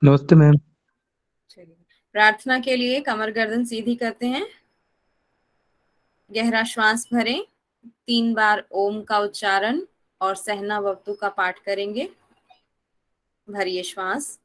नमस्ते मैम। चलिए, प्रार्थना के लिए कमर गर्दन सीधी करते हैं। गहरा श्वास भरें। 3 बार ओम का उच्चारण और सहना वक्तु का पाठ करेंगे। भरिए श्वास।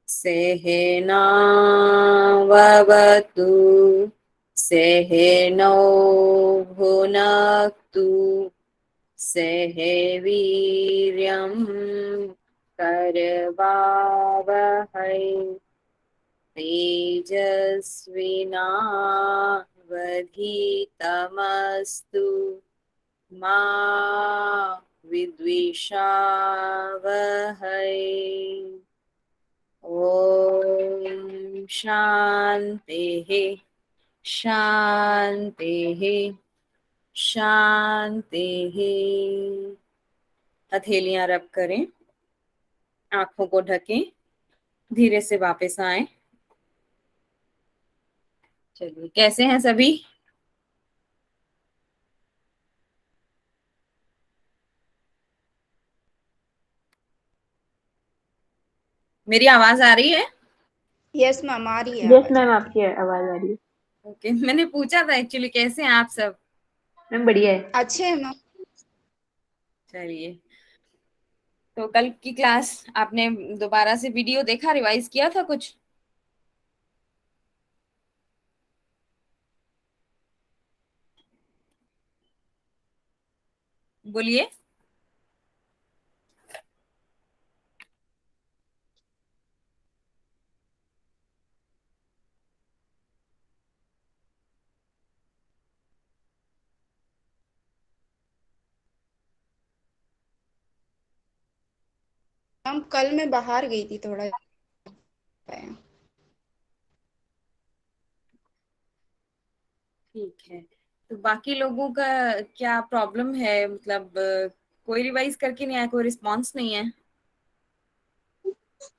सहनाववतु सहनौ भुनक्तु सह वीर्यं करवावहै तेजस्विनावधीतमस्तु मा विद्विषावहै। ओम शांति शांति शांति। हथेलियां रब करें। आंखों को ढकें। धीरे से वापस आए। चलिए, कैसे हैं सभी? मेरी आवाज आ रही है? यस मैम, आ रही है यस आवाज मैम, आपकी। आपकी आवाज आ रही है। ओके, मैंने पूछा था एक्चुअली कैसे हैं आप सब। मैम बढ़िया है। अच्छे है मैम। चलिए, तो कल की क्लास आपने दोबारा से वीडियो देखा, रिवाइज किया था कुछ? बोलिए। मैम कल मैं बाहर गई थी थोड़ा। ठीक है, तो बाकी लोगों का क्या प्रॉब्लम है? मतलब कोई रिवाइज करके नहीं आया, कोई रिस्पॉन्स नहीं है?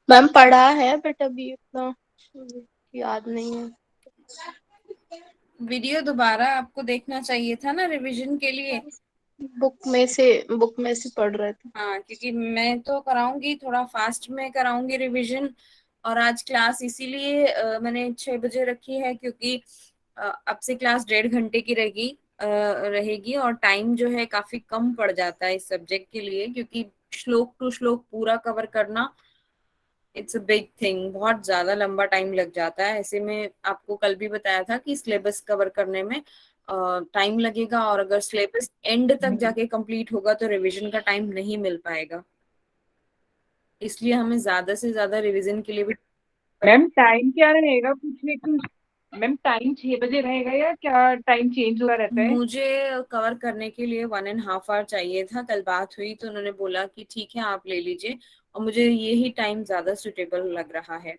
मैम पढ़ा है बट अभी उतना याद नहीं है। वीडियो दोबारा आपको देखना चाहिए था ना रिवीजन के लिए। बुक में से पढ़ रहे थे। हाँ, क्योंकि मैं तो कराऊंगी, थोड़ा फास्ट में कराऊंगी रिवीजन। और आज क्लास इसीलिए मैंने 6 बजे रखी है, क्योंकि अब से क्लास 1.5 घंटे की रहेगी और टाइम जो है काफी कम पड़ जाता है इस सब्जेक्ट के लिए, क्योंकि श्लोक टू श्लोक पूरा कवर करना इट्स अ बिग थिंग। बहुत ज्यादा लंबा टाइम लग जाता है। ऐसे में आपको कल भी बताया था कि सिलेबस कवर करने में टाइम लगेगा, और अगर सिलेबस एंड तक जाके कंप्लीट होगा तो रिवीजन का टाइम नहीं मिल पाएगा। इसलिए हमें ज्यादा से ज्यादा रिवीजन के लिए भी। मैम टाइम क्या रहेगा पूछने की? मैम टाइम 6 बजे रहेगा या क्या टाइम चेंज होता रहता है? मुझे कवर करने के लिए 1.5 आवर चाहिए था। कल बात हुई तो उन्होंने बोला कि ठीक है आप ले लीजिए, और मुझे यही टाइम ज्यादा सुटेबल लग रहा है।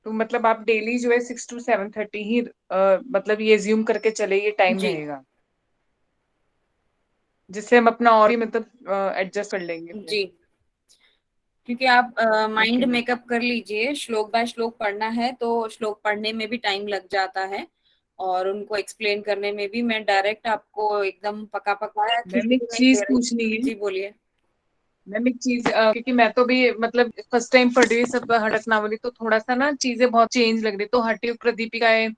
तो मतलब आप डेली जो है 6 to 7:30 ही मतलब ये ज्यूम करके चले ये टाइम जी रहेगा, जिससे हम अपना और ही मतलब एडजस्ट कर लेंगे फिर। जी, क्योंकि आप माइंड ओके मैम। मेकअप कर लीजिए। श्लोक बाय श्लोक पढ़ना है तो श्लोक पढ़ने में भी टाइम लग जाता है, और उनको एक्सप्लेन करने में भी। मैं डायरेक्ट आपको एकदम पका पकाया मैम एक खिचड़ी नहीं चीज दे रही। पूछनी है। जी बोलिए। मैम एक चीज क्योंकि मैं तो भी मतलब फर्स्ट टाइम पढ़ रही सब हड़कनावली, तो थोड़ा सा ना चीजें बहुत चेंज लग रही। तो हट्टी प्रदीपिका है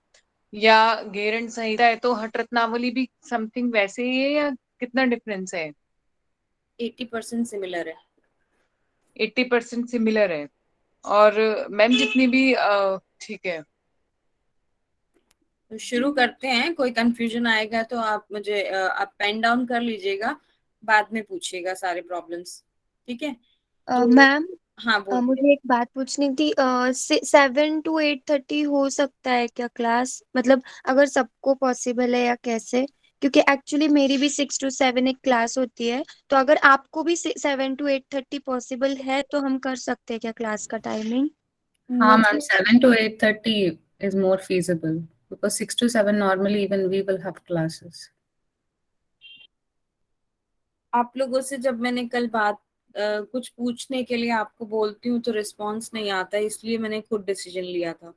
या घेरन संहिता है, तो हट रत्नावली भी समथिंग वैसे ही है या कितना डिफरेंस है? 80% सिमिलर है। 80% सिमिलर है। और मैम जितनी भी ठीक है। तो शुरू करते हैं। कोई कंफ्यूजन आएगा तो आप मुझे आप पेन डाउन कर लीजिएगा, बाद में पूछिएगा सारे प्रॉब्लम्स। ठीक है? तो मैम, हाँ बोलिए। मुझे एक बात पूछनी थी। 7 to 8:30 हो सकता है क्या क्लास, मतलब अगर सबको पॉसिबल है या कैसे? क्योंकि एक्चुअली मेरी भी 6 to 7 एक क्लास होती है, तो अगर आपको भी 7 to 8:30 पॉसिबल है तो हम कर सकते हैं क्या क्लास का टाइमिंग? हाँ मैम, मुझे 7 to 8:30 is more feasible because 6 to 7 normally even we will have classes. आप लोगों से जब मैंने कल बात कुछ पूछने के लिए आपको बोलती हूँ तो रिस्पांस नहीं आता, इसलिए मैंने खुद डिसीजन लिया था।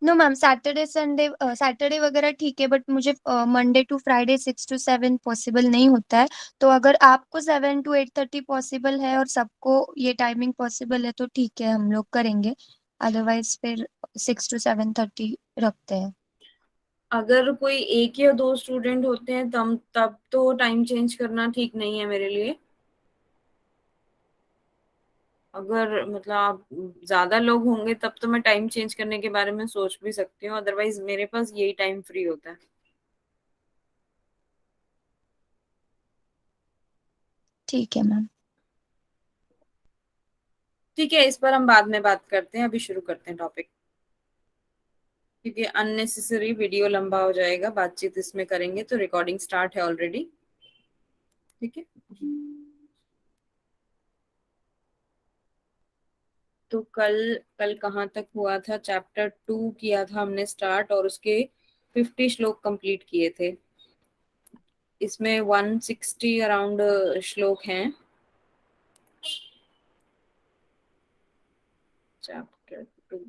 नो मैम, सैटरडे वगैरह ठीक है, बट मुझे Monday to Friday 6 to 7 possible नहीं होता है। तो अगर आपको 7 to 8:30 पॉसिबल है और सबको ये टाइमिंग पॉसिबल है तो ठीक है, हम लोग करेंगे। अदरवाइज फिर 6 to 7:30 रखते हैं। अगर कोई एक या दो स्टूडेंट होते हैं तब तब तो टाइम चेंज करना ठीक नहीं है मेरे लिए। अगर मतलब आप ज्यादा लोग होंगे तब तो मैं टाइम चेंज करने के बारे में सोच भी सकती हूँ, अदरवाइज मेरे पास यही टाइम फ्री होता है। ठीक है मैम। ठीक है, इस पर हम बाद में बात करते हैं, अभी शुरू करते हैं टॉपिक, क्योंकि अननेसेसरी वीडियो लंबा हो जाएगा। बातचीत इसमें करेंगे तो रिकॉर्डिंग स्टार्ट है ऑलरेडी। ठीक है, तो कल कल कहाँ तक हुआ था? चैप्टर 2 किया था हमने स्टार्ट, और उसके 50 श्लोक कंप्लीट किए थे। इसमें 160 अराउंड श्लोक हैं। चैप्टर 2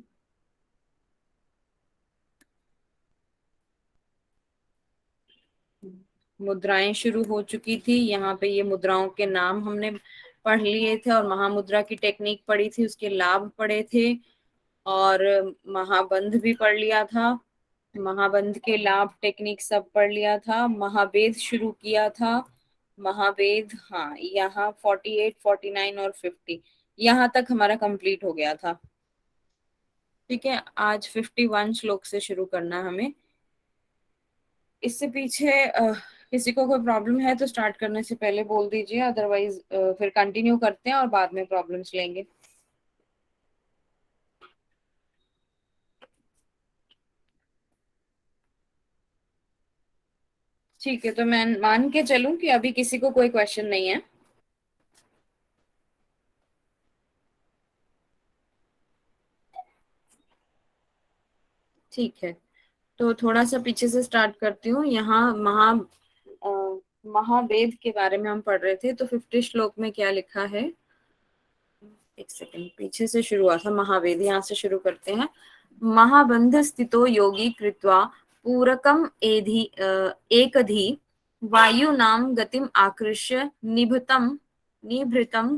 मुद्राएं शुरू हो चुकी थी। यहाँ पे ये मुद्राओं के नाम हमने पढ़ लिए थे, और महामुद्रा की टेक्निक पढ़ी थी, उसके लाभ पढ़े थे, और महाबंध भी पढ़ लिया था। महाबंध के लाभ टेक्निक सब पढ़ लिया था। महावेद शुरू किया था। महावेद, हाँ, यहाँ 48, 49 और 50 यहाँ तक हमारा कंप्लीट हो गया था। ठीक है, आज 51 श्लोक से शुरू करना है हमें। इससे पीछे किसी को कोई प्रॉब्लम है तो स्टार्ट करने से पहले बोल दीजिए, अदरवाइज फिर कंटिन्यू करते हैं और बाद में प्रॉब्लम्स लेंगे। ठीक है, तो मैं मान के चलूं कि अभी किसी को कोई क्वेश्चन नहीं है। ठीक है, तो थोड़ा सा पीछे से स्टार्ट करती हूँ। यहाँ महावेद के बारे में हम पढ़ रहे थे, तो 50 श्लोक में क्या लिखा है? एक सेकंड, पीछे से शुरू हुआ था महावेद, यहाँ से शुरू करते हैं। महाबंध स्थितो योगी कृत्वा पूरकम एकधी वायुनाम गतिम आकृष्य निभृतम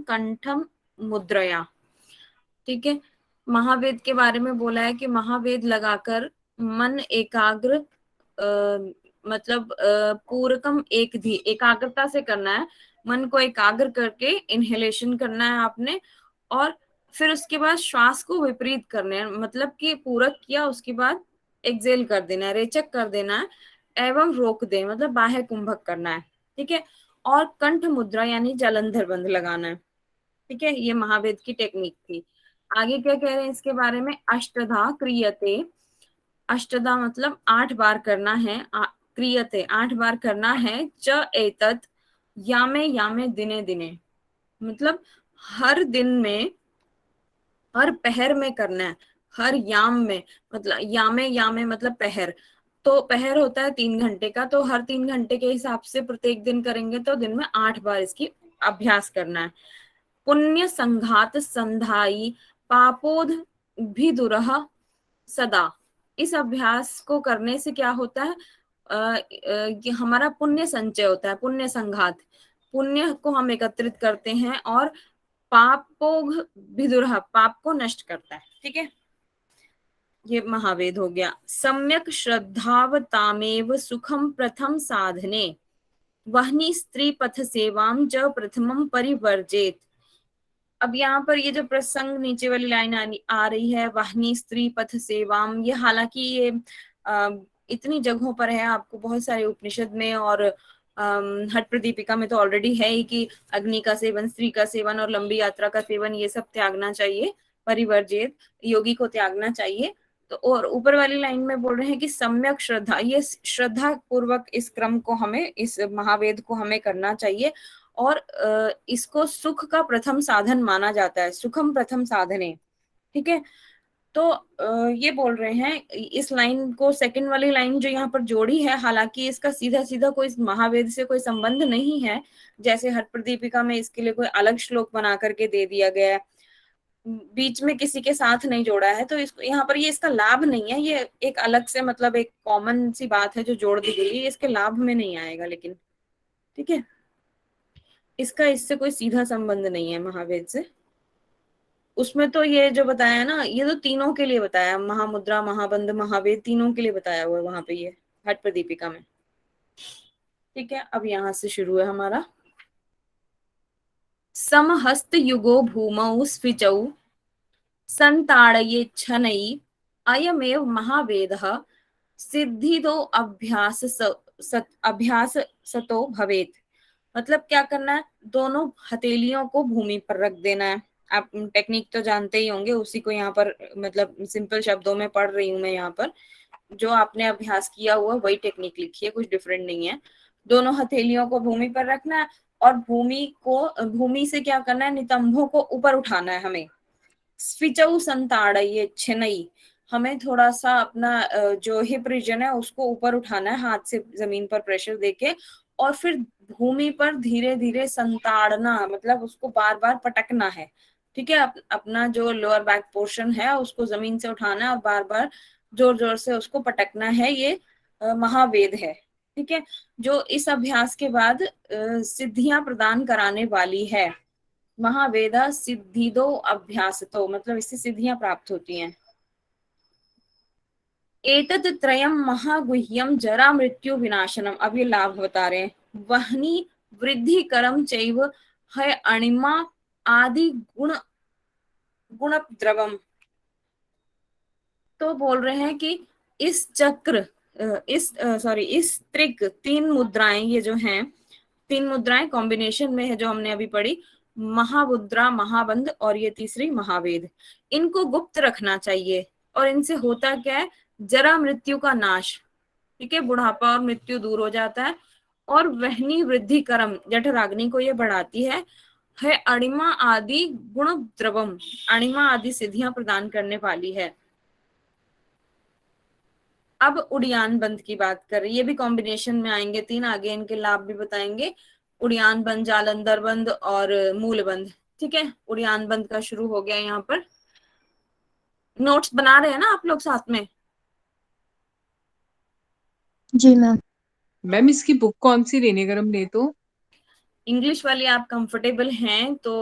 कंठम मुद्रया। ठीक है, महावेद के बारे में बोला है कि महावेद लगाकर मन एकाग्र, मतलब पूरकम एक धी, एकाग्रता से करना है। मन को एकाग्र करके इनहेलेशन करना है आपने, और फिर उसके बाद श्वास को विपरीत करना है, मतलब कि पूरक किया उसके बाद एक्सेल कर देना है, रेचक कर देना है, एवं रोक दे मतलब बाह्य कुंभक करना है। ठीक है, और कंठ मुद्रा यानी जालंधर बंध लगाना है। ठीक है, ये महावेद की टेक्निक थी। आगे क्या कह रहे हैं इसके बारे में? अष्टधा क्रियते। अष्टधा मतलब 8 बार करना है। क्रियते 8 बार करना है। च एतत् यामे यामे दिने दिने, मतलब हर दिन में, हर पहर में करना है। हर याम में, मतलब यामे यामे मतलब पहर, तो पहर होता है 3 घंटे का, तो हर 3 घंटे के हिसाब से प्रत्येक दिन करेंगे, तो दिन में 8 बार इसकी अभ्यास करना है। पुण्य संघात संधाई पापोध भी दुरह सदा। इस अभ्यास को करने से क्या होता है? कि हमारा पुण्य संचय होता है, पुण्य संघात, पुण्य को हम एकत्रित करते हैं, और पापोघ भी दुरह, पाप को नष्ट करता है। ठीक है, ये महावेद हो गया। सम्यक श्रद्धावतामेव सुखम प्रथम साधने वहनी स्त्री पथ सेवाम च प्रथमम परिवर्जेत। अब यहाँ पर ये जो प्रसंग नीचे वाली लाइन आ रही है, वाहिनी स्त्री पथ सेवाम, ये हालांकि ये इतनी जगहों पर है, आपको बहुत सारे उपनिषद में और हठ प्रदीपिका में तो ऑलरेडी है ही कि अग्नि का सेवन, स्त्री का सेवन और लंबी यात्रा का सेवन ये सब त्यागना चाहिए, परिवर्जित, योगी को त्यागना चाहिए। तो और ऊपर वाली लाइन में बोल रहे हैं कि सम्यक श्रद्धा, ये श्रद्धा पूर्वक इस क्रम को हमें, इस महावेद को हमें करना चाहिए। और इसको सुख का प्रथम साधन माना जाता है, सुखम प्रथम साधने। ठीक है, तो ये बोल रहे हैं इस लाइन को, सेकंड वाली लाइन जो यहाँ पर जोड़ी है, हालांकि इसका सीधा सीधा कोई महावेद से कोई संबंध नहीं है, जैसे हठ प्रदीपिका में इसके लिए कोई अलग श्लोक बना करके दे दिया गया है, बीच में किसी के साथ नहीं जोड़ा है, तो इसको यहाँ पर ये इसका लाभ नहीं है, ये एक अलग से मतलब एक कॉमन सी बात है जो जोड़ दी गई है, इसके लाभ में नहीं आएगा लेकिन। ठीक है, इसका इससे कोई सीधा संबंध नहीं है महावेद से। उसमें तो ये जो बताया ना, ये तो तीनों के लिए बताया, महामुद्रा, महाबंध, महावेद, तीनों के लिए बताया हुआ है वहां पे ये हठ प्रदीपिका में। ठीक है, अब यहां से शुरू है हमारा। समहस्त युगो भूमौ स्विचौ संताड़ये छनई अयमेव महावेदः सिद्धिदो अभ्यास सतो भवेत। मतलब क्या करना है, दोनों हथेलियों को भूमि पर रख देना है। आप टेक्निक तो जानते ही होंगे, उसी को यहाँ पर मतलब सिंपल शब्दों में पढ़ रही हूँ मैं, यहाँ पर जो आपने अभ्यास किया हुआ वही टेक्निक लिखी है, कुछ डिफरेंट नहीं है। दोनों हथेलियों को भूमि पर रखना है और भूमि से क्या करना है, नितंबों को ऊपर उठाना है हमें। स्विचौ संताड़ये छिनई, हमें थोड़ा सा अपना जो हिप रीजन है उसको ऊपर उठाना है हाथ से जमीन पर प्रेशर देके, और फिर भूमि पर धीरे धीरे संताड़ना, मतलब उसको बार बार पटकना है। ठीक है, अपना जो लोअर बैक पोर्शन है उसको जमीन से उठाना है और बार बार जोर जोर से उसको पटकना है, ये महावेद है। ठीक है, जो इस अभ्यास के बाद सिद्धियां प्रदान कराने वाली है। महावेदा सिद्धिदो अभ्यासतो, मतलब इससे सिद्धियां प्राप्त होती हैं। एतत् त्रयम महागुह्यम जरा मृत्यु विनाशनम, अब ये लाभ बता रहे हैं। वहनी वृद्धि करम चैव है अणिमा आदि गुण द्रवम। तो बोल रहे हैं कि इस चक्र, इस त्रिक, तीन मुद्राएं, ये जो हैं तीन मुद्राएं कॉम्बिनेशन में है जो हमने अभी पढ़ी, महामुद्रा, महाबंध और ये तीसरी महावेद, इनको गुप्त रखना चाहिए। और इनसे होता क्या है, जरा मृत्यु का नाश। ठीक है, बुढ़ापा और मृत्यु दूर हो जाता है। और वहनी वृद्धि करम, जठराग्नि को ये बढ़ाती है अणिमा आदि गुण द्रवम, अणिमा आदि सिद्धियां प्रदान करने वाली है। अब उड़ियान बंद की बात कर रही है, ये भी कॉम्बिनेशन में आएंगे तीन, आगे इनके लाभ भी बताएंगे। उड़ियान बंद, जालंधर बंद और मूल बंद। ठीक है, उड़ियान बंद का शुरू हो गया। यहाँ पर नोट्स बना रहे हैं ना आप लोग साथ में? जी मैम। मैम इसकी बुक कौन सी लेनी अगर हम ले तो? इंग्लिश वाली आप कंफर्टेबल हैं तो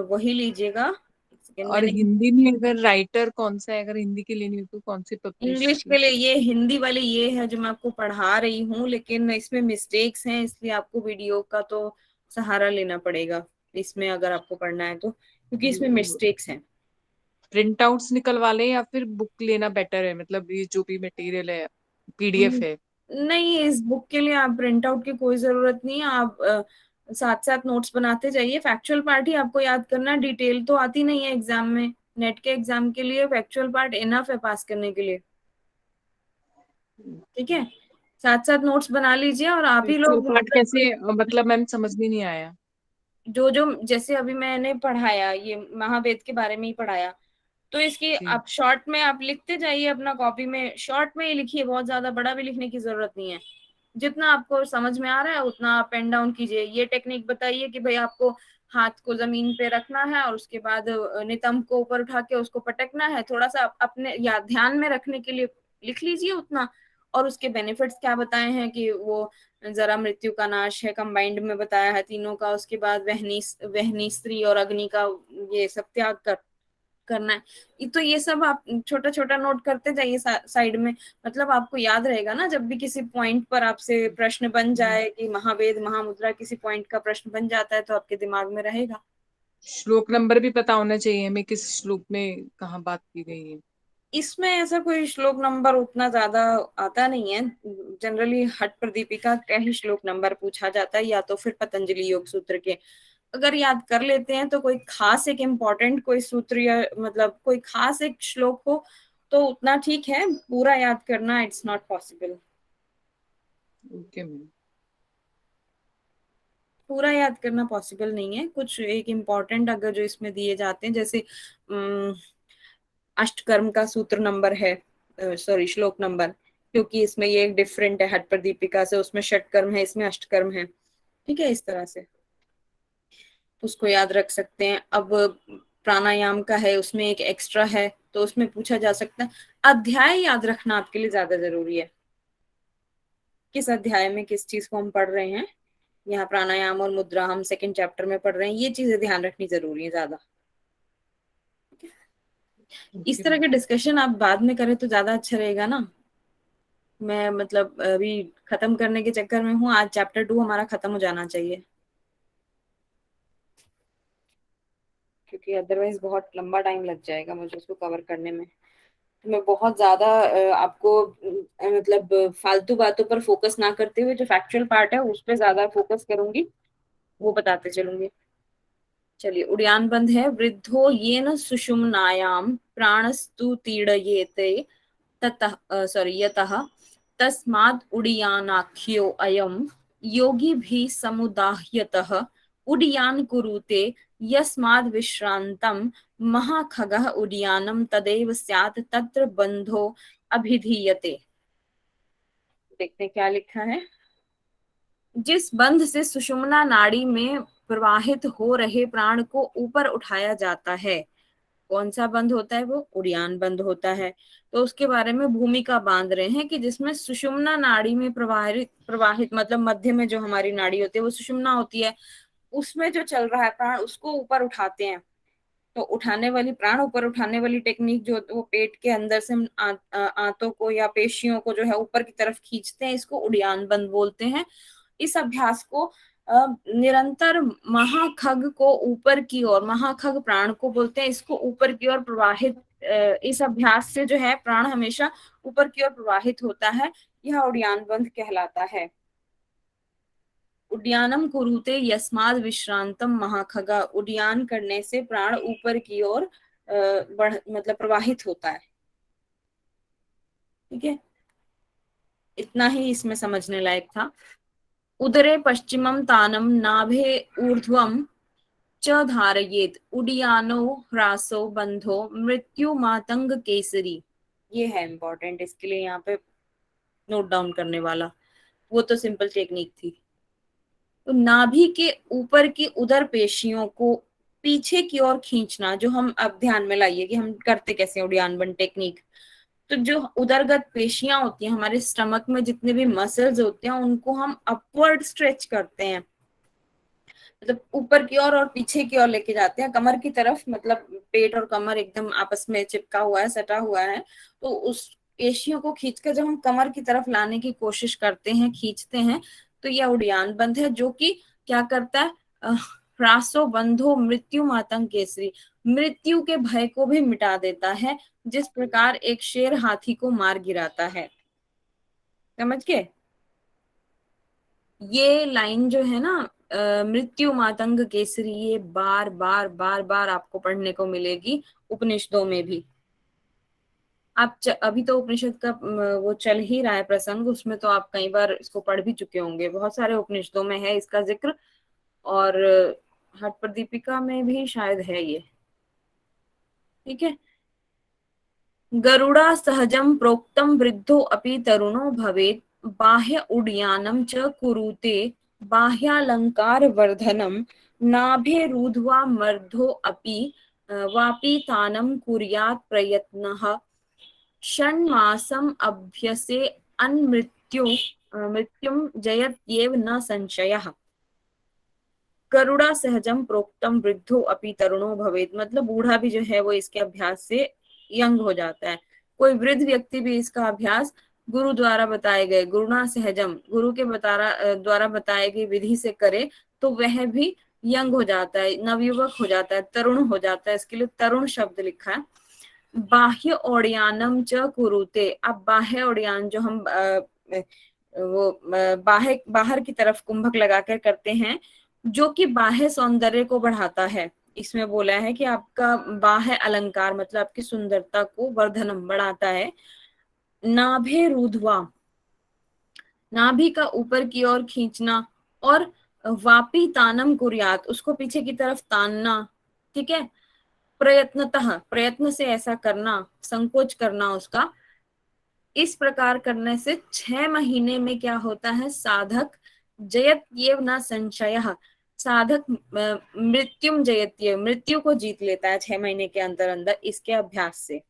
वही लीजिएगा। और हिंदी में अगर राइटर कौन सा है, अगर हिंदी की लेनी हो तो कौन सी पब्लिश? इंग्लिश के लिए ये हिंदी वाली ये है जो मैं आपको पढ़ा रही हूँ, लेकिन इसमें मिस्टेक्स हैं, इसलिए आपको वीडियो का तो सहारा लेना पड़ेगा इसमें अगर आपको पढ़ना है तो, क्योंकि इसमें मिस्टेक्स हैं। प्रिंट आउट्स निकलवा लें या फिर बुक लेना बेटर है? मतलब ये जो भी मटेरियल है पीडीएफ है? नहीं, इस बुक के लिए आप प्रिंट आउट की कोई जरूरत नहीं है। आप साथ साथ नोट्स बनाते जाइए। फैक्चुअल पार्ट ही आपको याद करना, डिटेल तो आती नहीं है एग्जाम में। नेट के एग्जाम के लिए फैक्चुअल पार्ट इनफ है पास करने के लिए। ठीक है, साथ साथ नोट्स बना लीजिए। और आप ही लोग पार्ट कैसे, मतलब मैम समझ में नहीं आया। जो जैसे अभी मैंने पढ़ाया, ये महावेद के बारे में ही पढ़ाया, तो इसकी आप शॉर्ट में आप लिखते जाइए अपना कॉपी में, शॉर्ट में ही लिखिए, बहुत ज्यादा बड़ा भी लिखने की जरूरत नहीं है। जितना आपको समझ में आ रहा है उतना आप पेन डाउन कीजिए। ये टेक्निक बताइए कि भाई आपको हाथ को जमीन पे रखना है और उसके बाद नितंब को ऊपर उठा के उसको पटकना है। थोड़ा सा अपने याद ध्यान में रखने के लिए लिख लीजिए उतना। और उसके बेनिफिट्स क्या बताए हैं कि वो जरा मृत्यु का नाश है, कंबाइंड में बताया है तीनों का। उसके बाद वहनी स्त्री और अग्नि का ये सब त्याग करना है। तो ये सब आप छोटा छोटा नोट करते जाइए साइड में, मतलब आपको याद रहेगा ना। जब भी किसी पॉइंट पर आपसे प्रश्न बन जाए कि महावेद महामुद्रा, किसी पॉइंट का प्रश्न बन जाता है तो आपके दिमाग में रहेगा। श्लोक नंबर भी पता होना चाहिए हमें, किस श्लोक में कहाँ बात की गई है? इसमें ऐसा कोई श्लोक नंबर उतना ज्यादा आता नहीं है। जनरली हठ प्रदीपिका का ही श्लोक नंबर पूछा जाता है, या तो फिर पतंजलि योग सूत्र के। अगर याद कर लेते हैं तो कोई खास एक इम्पोर्टेंट कोई सूत्र या मतलब कोई खास एक श्लोक हो तो उतना ठीक है, पूरा याद करना it's not possible. Okay ma'am. पूरा याद करना पॉसिबल नहीं है। कुछ एक इम्पोर्टेंट अगर जो इसमें दिए जाते हैं, जैसे अष्टकर्म का सूत्र नंबर है, सॉरी श्लोक नंबर, क्योंकि इसमें ये एक डिफरेंट है हठ प्रदीपिका से, उसमें षटकर्म है, इसमें अष्टकर्म है। ठीक है, इस तरह से उसको याद रख सकते हैं। अब प्राणायाम का है, उसमें एक एक्स्ट्रा है तो उसमें पूछा जा सकता है। अध्याय याद रखना आपके लिए ज्यादा जरूरी है, किस अध्याय में किस चीज को हम पढ़ रहे हैं। यहाँ प्राणायाम और मुद्रा हम सेकंड चैप्टर में पढ़ रहे हैं, ये चीजें ध्यान रखनी जरूरी है ज्यादा। इस तरह के डिस्कशन आप बाद में करें तो ज्यादा अच्छा रहेगा ना। मैं मतलब अभी खत्म करने के चक्कर में हूँ, आज चैप्टर 2 हमारा खत्म हो जाना चाहिए, क्योंकि अदरवाइज बहुत लंबा टाइम लग जाएगा मुझे उसको कवर करने में। तो मैं बहुत ज्यादा आपको मतलब फालतू बातों पर फोकस ना करते हुए जो फैक्चुअल पार्ट है उस पर ज्यादा फोकस करूंगी, वो बताते चलूंगी। चलिए, उड़ान बंद है। वृद्धो येन सुषुम्नायाम प्राणस्तु तीड़येते ततः यतः तस्माद् उडीयानाख्यो अयम् योगिभिः समुदाह्यतः उडीयान् कुरुते यस्माद् विश्रान्तं महाखगः उडीयानं तदेव स्यात् तत्र बन्धो अभिधीयते। देखते हैं क्या लिखा है। जिस बंध से सुषुम्ना नाड़ी में प्रवाहित हो रहे प्राण को ऊपर उठाया जाता है, कौन सा बंध होता है? वो उड़ियान बंध होता है। तो उसके बारे में भूमिका बांध रहे हैं कि जिसमें सुषुम्ना नाड़ी में प्रवाहित मतलब मध्य में जो हमारी नाड़ी होती है वो सुषुम्ना होती है, उसमें जो चल रहा है प्राण उसको ऊपर उठाते हैं। तो उठाने वाली प्राण ऊपर उठाने वाली टेक्निक जो वो पेट के अंदर से हम आंतों को या पेशियों को जो है ऊपर की तरफ खींचते हैं, इसको उड़ियान बंद बोलते हैं। इस अभ्यास को निरंतर महाखग को ऊपर की ओर, महाखग प्राण को बोलते हैं, इसको ऊपर की ओर प्रवाहित, इस अभ्यास से जो है प्राण हमेशा ऊपर की ओर प्रवाहित होता है, यह उड़ियान बंद कहलाता है। उड्डयनम कुरुते यस्माद् विश्रांतम महाखगा, उड्डयन करने से प्राण ऊपर की ओर बढ़ मतलब प्रवाहित होता है। ठीक है, इतना ही इसमें समझने लायक था। उदरे पश्चिमम तानम नाभे ऊर्ध्वम च धारयेत उडियानो ह्रासो बंधो मृत्यु मातंग केसरी। ये है इंपॉर्टेंट, इसके लिए यहाँ पे नोट डाउन करने वाला। वो तो सिंपल टेक्निक थी। तो नाभि के ऊपर की उदर पेशियों को पीछे की ओर खींचना, जो हम अब ध्यान में लाइए कि हम करते कैसे उड़ियान बंद टेक्निक। तो जो उदरगत पेशियां होती हैं हमारे स्टमक में, जितने भी मसल्स होते हैं उनको हम अपवर्ड स्ट्रेच करते हैं, मतलब ऊपर की ओर और पीछे की ओर लेके जाते हैं कमर की तरफ। मतलब पेट और कमर एकदम आपस में चिपका हुआ है, सटा हुआ है, तो उस पेशियों को खींचकर जब हम कमर की तरफ लाने की कोशिश करते हैं, खींचते हैं, तो यह उड़ियान बंध है, जो कि क्या करता है? ह्रासो बंधो मृत्यु मातंग केसरी, मृत्यु के भय को भी मिटा देता है, जिस प्रकार एक शेर हाथी को मार गिराता है। समझ गए? ये लाइन जो है ना, मृत्यु मातंग केसरी, ये बार बार बार बार आपको पढ़ने को मिलेगी उपनिषदों में भी। आप अभी तो उपनिषद का वो चल ही रहा है प्रसंग, उसमें तो आप कई बार इसको पढ़ भी चुके होंगे, बहुत सारे उपनिषदों में है इसका जिक्र, और हठ प्रदीपिका में भी शायद है ये। ठीक है। गरुड़ा सहजम प्रोक्तम वृद्धो अपि तरुणो भवेत् बाह्य उड्यानम च कुरुते बाह्यालंकार वर्धनम नाभेरुध्वा मर्धो अपि वापि तानम कुर्यात् प्रयत्नः षण्मासम अभ्यसे मृत्युम जयत्येव न संशयः। गरुड़ा सहजम प्रोक्तम वृद्धो अपि तरुणो भवेत्, मतलब बूढ़ा भी जो है वो इसके अभ्यास से यंग हो जाता है। कोई वृद्ध व्यक्ति भी इसका अभ्यास गुरु द्वारा बताए गए, गुरुणा सहजम, गुरु के द्वारा बताए गई विधि से करे तो वह भी यंग हो जाता है, नवयुवक हो जाता है, तरुण हो जाता है, इसके लिए तरुण शब्द लिखा है। बाह्य ओडियानम च कुरुते, अब बाह्य ओडियान जो हम बाहर बाहर की तरफ कुंभक लगाकर करते हैं, जो कि बाह्य सौंदर्य को बढ़ाता है। इसमें बोला है कि आपका बाह्य अलंकार मतलब आपकी सुंदरता को वर्धनम बढ़ाता है। नाभे रुध्वा, नाभि का ऊपर की ओर खींचना, और वापी तानम कुर्यात, उसको पीछे की तरफ तानना, ठीक है। प्रयत्नतः, प्रयत्न से ऐसा करना, संकोच करना उसका। इस प्रकार करने से 6 महीने में क्या होता है, साधक जयत्येव न संशयः, साधक मृत्युम जयत्येव, मृत्यु को जीत लेता है 6 महीने के अंदर अंदर इसके अभ्यास से।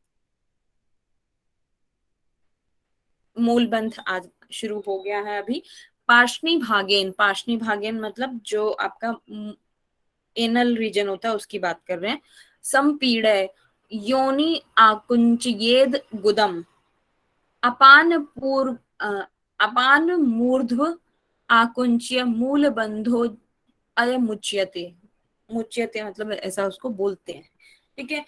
मूल बंध आज शुरू हो गया है अभी। पार्ष्णी भागेन, पार्ष्णी भागेन मतलब जो आपका एनल रीजन होता है उसकी बात कर रहे हैं। संपीड़य योनि आकुंचयेद गुदम, अपान पूर्व अपान मूर्ध्व आकुंच्य मूल बंधो अयमुच्यते, मुच्यते मतलब ऐसा उसको बोलते हैं, ठीक है।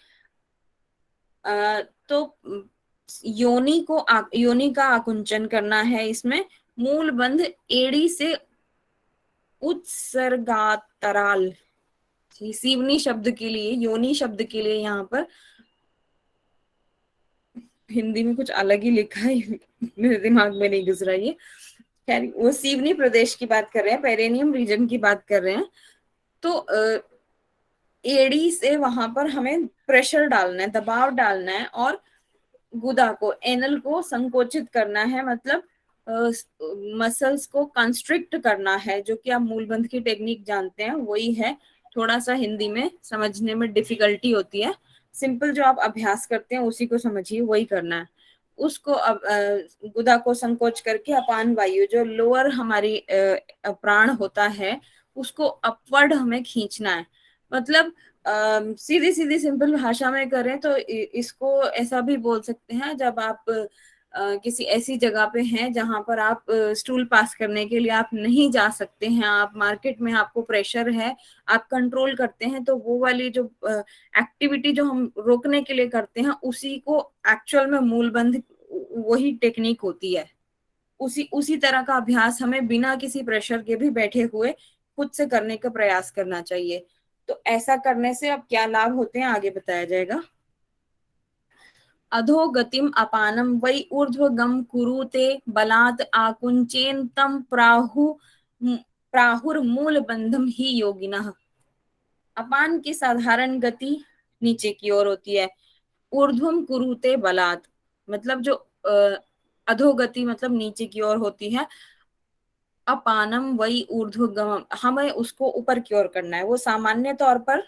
तो योनि का आकुंचन करना है इसमें। मूल बंध एड़ी से उत्सर्गातराल, सीवनी शब्द के लिए, योनि शब्द के लिए यहाँ पर हिंदी में कुछ अलग ही लिखा है, मेरे दिमाग में नहीं गुजरा ये। खैर वो सीवनी प्रदेश की बात कर रहे हैं, पेरेनियम रीजन की बात कर रहे हैं। तो एड़ी से वहां पर हमें प्रेशर डालना है, दबाव डालना है, और गुदा को, एनल को संकोचित करना है, मतलब मसल्स को कंस्ट्रिक्ट करना है, जो कि आप मूलबंध की टेक्निक जानते हैं वही है। थोड़ा सा हिंदी में समझने में डिफिकल्टी होती है, सिंपल जो आप अभ्यास करते हैं उसी को समझिए, वही करना है। उसको अब गुदा को संकोच करके अपान वायु, जो लोअर हमारी प्राण होता है, उसको अपवर्ड हमें खींचना है। मतलब सीधी सीधी सिंपल भाषा में करें तो इसको ऐसा भी बोल सकते हैं, जब आप किसी ऐसी जगह पे हैं जहां पर आप स्टूल पास करने के लिए आप नहीं जा सकते हैं, आप मार्केट में आपको प्रेशर है, आप कंट्रोल करते हैं, तो वो वाली जो एक्टिविटी जो हम रोकने के लिए करते हैं उसी को एक्चुअल में मूलबंध, वही टेक्निक होती है। उसी उसी तरह का अभ्यास हमें बिना किसी प्रेशर के भी बैठे हुए खुद से करने का प्रयास करना चाहिए। तो ऐसा करने से अब क्या लाभ होते हैं आगे बताया जाएगा। अधोगतिम अपानम वै ऊर्ध्वगम कुरुते बलात् आकुंचेन तम प्राहुर्मूल बंधम ही योगिनः। अपान की साधारण गति नीचे की ओर होती है, ऊर्ध्वम कुरुते बलात् मतलब जो अधोगति मतलब नीचे की ओर होती है, अपानम वही ऊर्ध्वगम हमें उसको ऊपर की ओर करना है। वो सामान्य तौर पर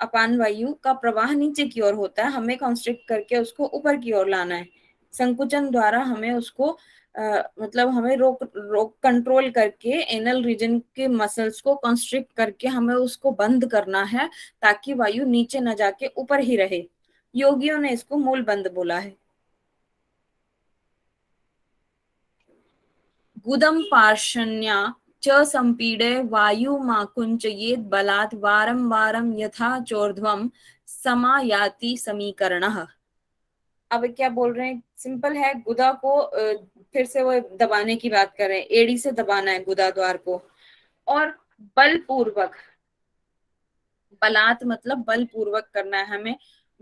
अपान वायु का प्रवाह नीचे की ओर होता है, हमें कॉन्स्ट्रिक्ट करके उसको ऊपर की ओर लाना है। संकुचन द्वारा हमें उसको मतलब हमें रोक रोक कंट्रोल करके एनल रीजन के मसल्स को कॉन्स्ट्रिक्ट करके हमें उसको बंद करना है, ताकि वायु नीचे न जाके ऊपर ही रहे। योगियों ने इसको मूल बंद बोला है। गुदम पार्षण्या च संपीडे वायुमाकुंचयेत् बलात् वारं वारं यथा चोर्ध्वं समायाति समीकरणः। अब क्या बोल रहे हैं, सिंपल है। गुदा को फिर से वो दबाने की बात कर रहे हैं, एड़ी से दबाना है गुदा द्वार को, और बलपूर्वक, बलात् मतलब बलपूर्वक करना है हमें,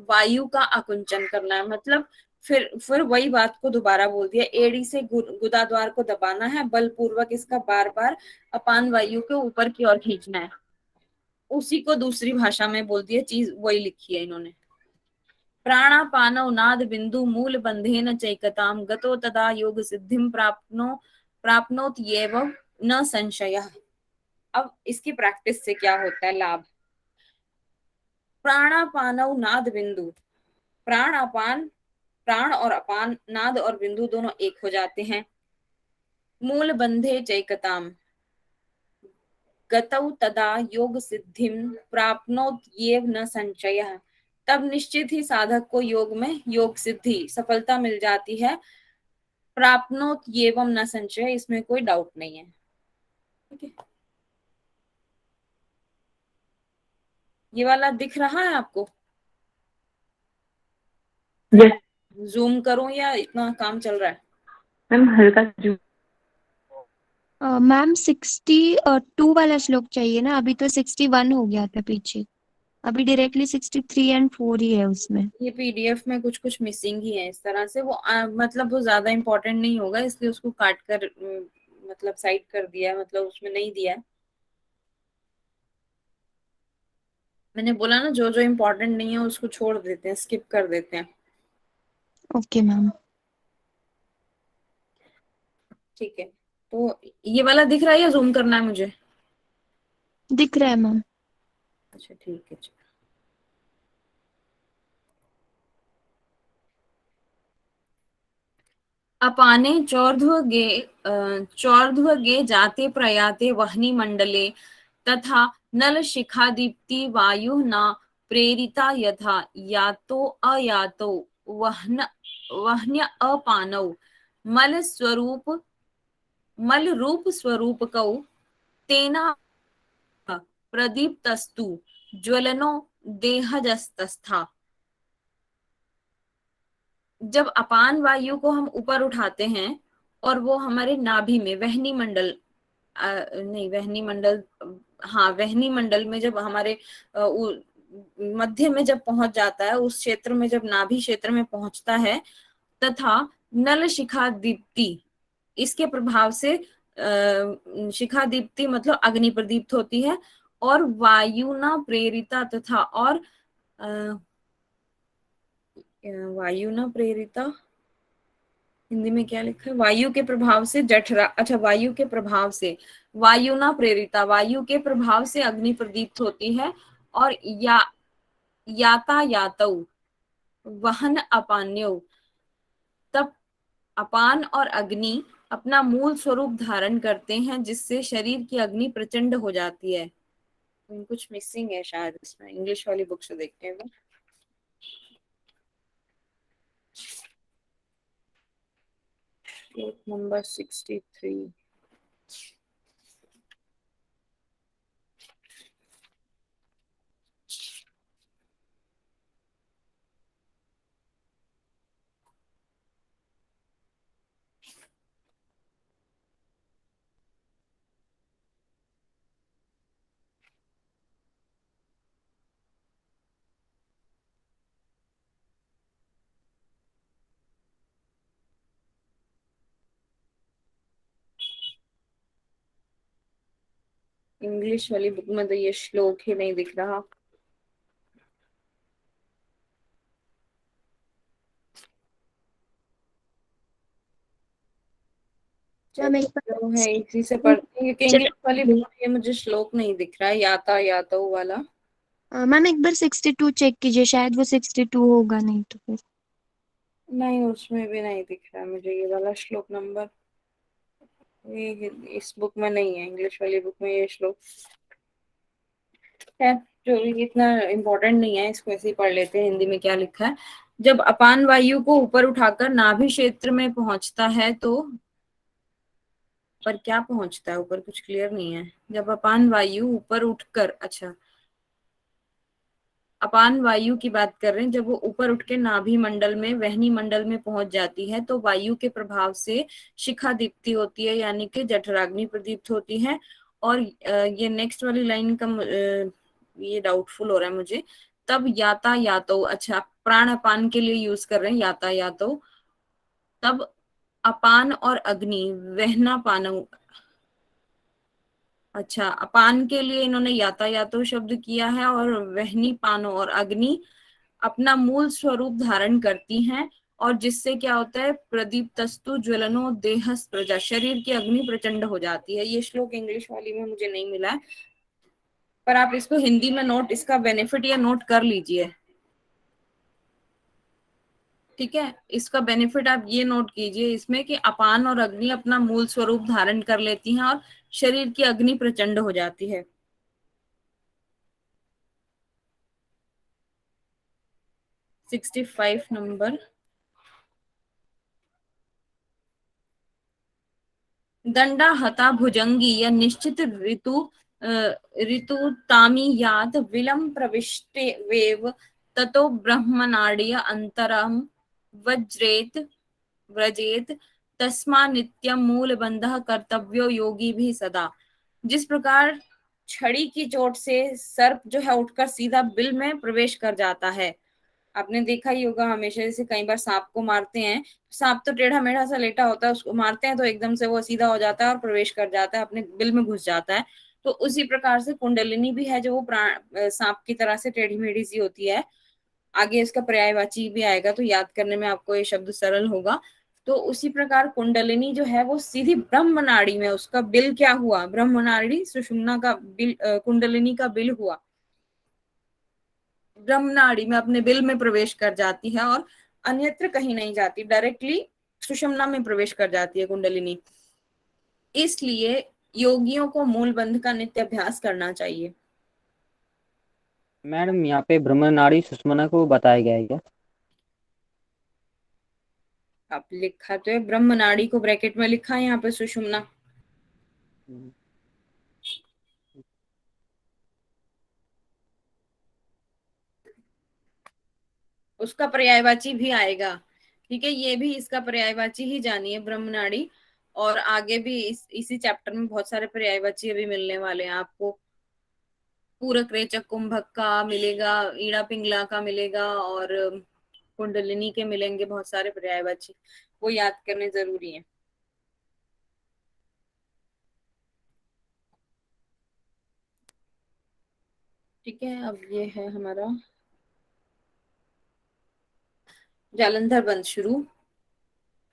वायु का आकुंचन करना है, मतलब फिर वही बात को दोबारा बोल दिया, एड़ी से गुदा द्वार को दबाना है, बलपूर्वक इसका बार बार अपान वायु के ऊपर की ओर खींचना है। उसी को दूसरी भाषा में बोल दिया, चीज वही लिखी है इन्होंने। प्राणापानौ नाद बिंदु मूल बंधेन चैकताम गतो तदा योग सिद्धिम प्राप्नोत येव न संशयः। अब इसकी प्रैक्टिस से क्या होता है लाभ। प्राणापानौ नाद बिंदु, प्राण अपान, प्राण और अपान, नाद और बिंदु दोनों एक हो जाते हैं। मूल बंधे चैकताम गतौ तदा योग सिद्धिम प्राप्नोत येव न संशयः। तब निश्चित ही साधक को योग में योग सिद्धि, सफलता मिल जाती है। प्राप्नोत येवम न संशय, इसमें कोई डाउट नहीं है, ठीक है। ये वाला दिख रहा है आपको? यस जूम करूं या इतना काम चल रहा है? मैम, हल्का जूम। मैम 62 वाला श्लोक चाहिए ना, अभी तो 61 हो गया था पीछे, अभी डायरेक्टली 63 एंड 4 ही है उसमें। ये पीडीएफ में कुछ कुछ मिसिंग ही है इस तरह से, वो मतलब वो ज्यादा इंपॉर्टेंट नहीं होगा इसलिए उसको काट कर मतलब साइड कर दिया है, मतलब उसमें नहीं दिया है। मैंने बोला ना, जो जो इम्पोर्टेंट नहीं है उसको छोड़ देते हैं, स्किप कर देते हैं। Okay ma'am. ठीक है, तो ये वाला दिख रहा है या जूम करना है मुझे? दिख रहा है मैम। अच्छा ठीक है। अपाने चौर्ध्वगे जाते प्रयाते वह्नि मंडले तथा नल शिखा दीप्ति वायु न प्रेरिता यथा यातो अयातो वह्न्य अपानौ मल स्वरूप मल रूप स्वरूपकौ तेना प्रदीप्तस्तु ज्वलनो देहजस्तथा। जब अपान वायु को हम ऊपर उठाते हैं और वो हमारे नाभि में वहनी मंडल नहीं वहनी मंडल, हाँ वहनी मंडल में जब हमारे मध्य में जब पहुंच जाता है, उस क्षेत्र में जब नाभि क्षेत्र में पहुंचता है, तथा नल शिखा दीप्ति, इसके प्रभाव से शिखा दीप्ति मतलब अग्नि प्रदीप्त होती है, और वायु न प्रेरिता तथा और वायु न प्रेरिता हिंदी में क्या लिखा है, वायु के प्रभाव से जठरा, अच्छा वायु के प्रभाव से वायु न प्रेरिता, वायु के प्रभाव से अग्नि प्रदीप्त होती है, और यातायातौ वहन अपान्यौ, तब अपान और अग्नि अपना मूल स्वरूप धारण करते हैं, जिससे शरीर की अग्नि प्रचंड हो जाती है। कुछ मिसिंग है शायद इसमें, इंग्लिश वाली बुक से देखते हैं। नंबर 63। इंग्लिश वाली बुक में तो ये श्लोक ही नहीं दिख रहा। मैम एक जो है इसी से बार पढ़ते हैं, क्योंकि इंग्लिश वाली बुक में ये मुझे श्लोक नहीं दिख रहा है, याता यातो वाला। मैम एक बार 62 चेक कीजिए, शायद वो 62 होगा, नहीं तो फिर। नहीं, उसमें भी नहीं दिख रहा है मुझे ये वाला श्लोक नंबर, ये इस बुक में नहीं है, इंग्लिश वाली बुक में ये श्लोक है। जो भी इतना इम्पोर्टेंट नहीं है, इसको ऐसे ही पढ़ लेते हैं हिंदी में क्या लिखा है। जब अपान वायु को ऊपर उठाकर नाभि क्षेत्र में पहुंचता है तो, पर क्या पहुंचता है ऊपर, कुछ क्लियर नहीं है। जब अपान वायु ऊपर उठकर, अच्छा अपान वायु की बात कर रहे हैं, जब वो ऊपर उठ के नाभि मंडल में वहनी मंडल में पहुंच जाती है तो वायु के प्रभाव से शिखा दीप्ति होती है, यानी कि जठराग्नि प्रदीप्त होती है। और ये नेक्स्ट वाली लाइन का ये डाउटफुल हो रहा है मुझे। तब यातायातो, अच्छा प्राण अपान के लिए यूज कर रहे हैं यातायातो, तब अपान और अग्नि वहना पानो, अच्छा अपान के लिए इन्होंने यातायातो शब्द किया है, और वहनी पानो और अग्नि अपना मूल स्वरूप धारण करती हैं, और जिससे क्या होता है, प्रदीप्तस्तु ज्वलनो देहस प्रजा, शरीर की अग्नि प्रचंड हो जाती है। ये श्लोक इंग्लिश वाली में मुझे नहीं मिला है, पर आप इसको हिंदी में नोट, इसका बेनिफिट ये नोट कर लीजिए, ठीक है। इसका बेनिफिट आप ये नोट कीजिए इसमें कि अपान और अग्नि अपना मूल स्वरूप धारण कर लेती हैं और शरीर की अग्नि प्रचंड हो जाती है। 65 नंबर। दंडा हता भुजंगी या निश्चित ऋतु ऋतु तामीयात विलम प्रविष्टे वेव ततो ब्रह्मनाड्य अंतरम वज्रेत व्रजेत तस्मा नित्यम मूल बंधः कर्तव्यो योगी भी सदा। जिस प्रकार छड़ी की चोट से सर्प जो है उठकर सीधा बिल में प्रवेश कर जाता है, आपने देखा ही होगा हमेशा, जैसे कई बार सांप को मारते हैं, सांप तो टेढ़ा मेढ़ा सा लेटा होता है, उसको मारते हैं तो एकदम से वो सीधा हो जाता है और प्रवेश कर जाता है, अपने बिल में घुस जाता है। तो उसी प्रकार से कुंडलिनी भी है जो वो सांप की तरह से टेढ़ी मेढ़ी सी होती है। आगे इसका पर्यायवाची भी आएगा तो याद करने में आपको ये शब्द सरल होगा। तो उसी प्रकार कुंडलिनी जो है वो सीधी ब्रह्म नाड़ी में, उसका बिल क्या हुआ, ब्रह्म नाड़ी सुषुम्ना का बिल, कुंडलिनी का बिल हुआ, ब्रह्म नाड़ी में अपने बिल में प्रवेश कर जाती है और अन्यत्र कहीं नहीं जाती, डायरेक्टली सुषुम्ना में प्रवेश कर जाती है कुंडलिनी। इसलिए योगियों को मूल बंध का नित्य अभ्यास करना चाहिए। मैडम यहाँ पे ब्रह्मनाड़ी सुषुम्ना को बताया गया है क्या? आप लिखा तो है ब्रह्म नाड़ी को ब्रैकेट में लिखा है यहाँ पे सुषुम्ना। उसका पर्यायवाची भी आएगा, ठीक है, ये भी इसका पर्यायवाची ही जानिए ब्रह्मनाड़ी। और आगे भी इसी चैप्टर में बहुत सारे पर्यायवाची अभी मिलने वाले हैं आपको। पूरक रेचक कुंभक का मिलेगा, ईड़ा पिंगला का मिलेगा और कुंडलिनी के मिलेंगे बहुत सारे पर्यायवाची, वो याद करने जरूरी है। ठीक है, अब ये है हमारा जालंधर बंद शुरू।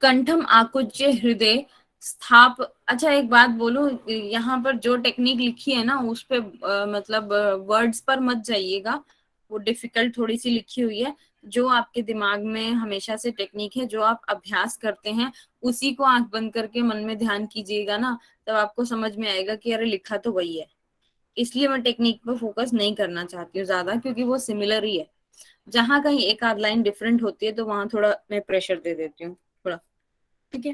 कंठम आकुज्य हृदय स्थाप। अच्छा एक बात बोलो, यहाँ पर जो टेक्निक लिखी है ना उस पे मतलब वर्ड्स पर मत जाइएगा, वो डिफिकल्ट थोड़ी सी लिखी हुई है। जो आपके दिमाग में हमेशा से टेक्निक है, जो आप अभ्यास करते हैं, उसी को आंख बंद करके मन में ध्यान कीजिएगा ना, तब आपको समझ में आएगा कि अरे लिखा तो वही है। इसलिए मैं टेक्निक पर फोकस नहीं करना चाहती हूँ ज्यादा, क्योंकि वो सिमिलर ही है। जहां कहीं एक आध लाइन डिफरेंट होती है तो वहां थोड़ा मैं प्रेशर दे देती हूँ थोड़ा, ठीक है।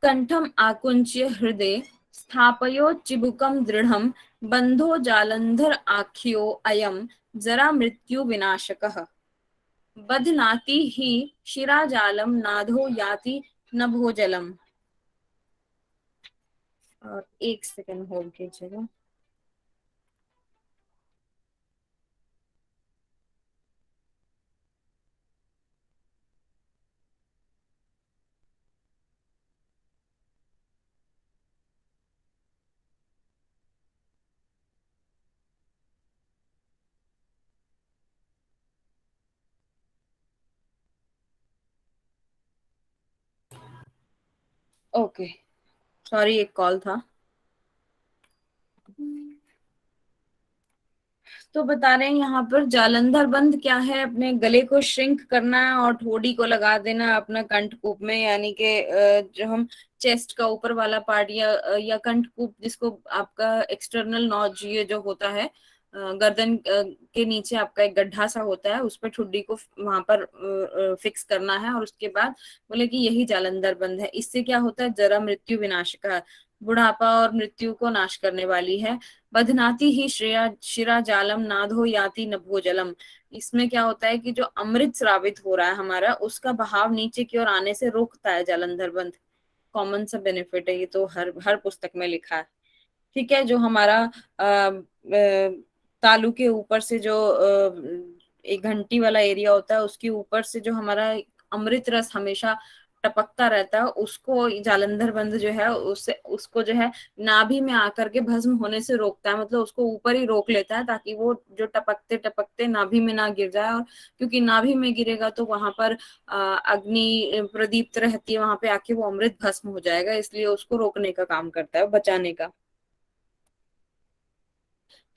कंठम आकुंच्य हृदय स्थापयो चिबुकम दृढ़म बंधो जालंधर आख्यो अयम जरा मृत्यु विनाशकः बध्नाति ही शिराजालम नाधो याति नभो जलम। और एक सेकंड होल्ड कीजिएगा। ओके, सॉरी एक कॉल था। तो बता रहे हैं यहाँ पर जालंधर बंद क्या है, अपने गले को श्रिंक करना है और ठोड़ी को लगा देना है अपना कंठकूप में, यानी कि जो हम चेस्ट का ऊपर वाला पार्ट या कंठकूप जिसको आपका एक्सटर्नल नॉज ये जो होता है, गर्दन के नीचे आपका एक गड्ढा सा होता है, उस पर ठुड्डी को वहां पर फिक्स करना है। और उसके बाद बोले कि यही जालंधर बंद है। इससे क्या होता है, जरा मृत्यु विनाशक, बुढ़ापा और मृत्यु को नाश करने वाली है। बधनाती ही शिरा जालम नाधो याति नभो जलम। इसमें क्या होता है कि जो अमृत स्रावित हो रहा है हमारा, उसका बहाव नीचे की ओर आने से रोकता है जालंधर बंद। कॉमन सा बेनिफिट है, ये तो हर हर पुस्तक में लिखा है, ठीक है। जो हमारा तालू के ऊपर से जो एक घंटी वाला एरिया होता है, उसके ऊपर से जो हमारा अमृत रस हमेशा टपकता रहता है, उसको जालंधर बंद जो है उससे उसको जो है नाभि में आकर के भस्म होने से रोकता है, मतलब उसको ऊपर ही रोक लेता है ताकि वो जो टपकते टपकते नाभि में ना गिर जाए। और क्योंकि नाभि में गिरेगा तो वहां पर अग्नि प्रदीप्त रहती है, वहां पे आके वो अमृत भस्म हो जाएगा, इसलिए उसको रोकने का काम करता है, बचाने का।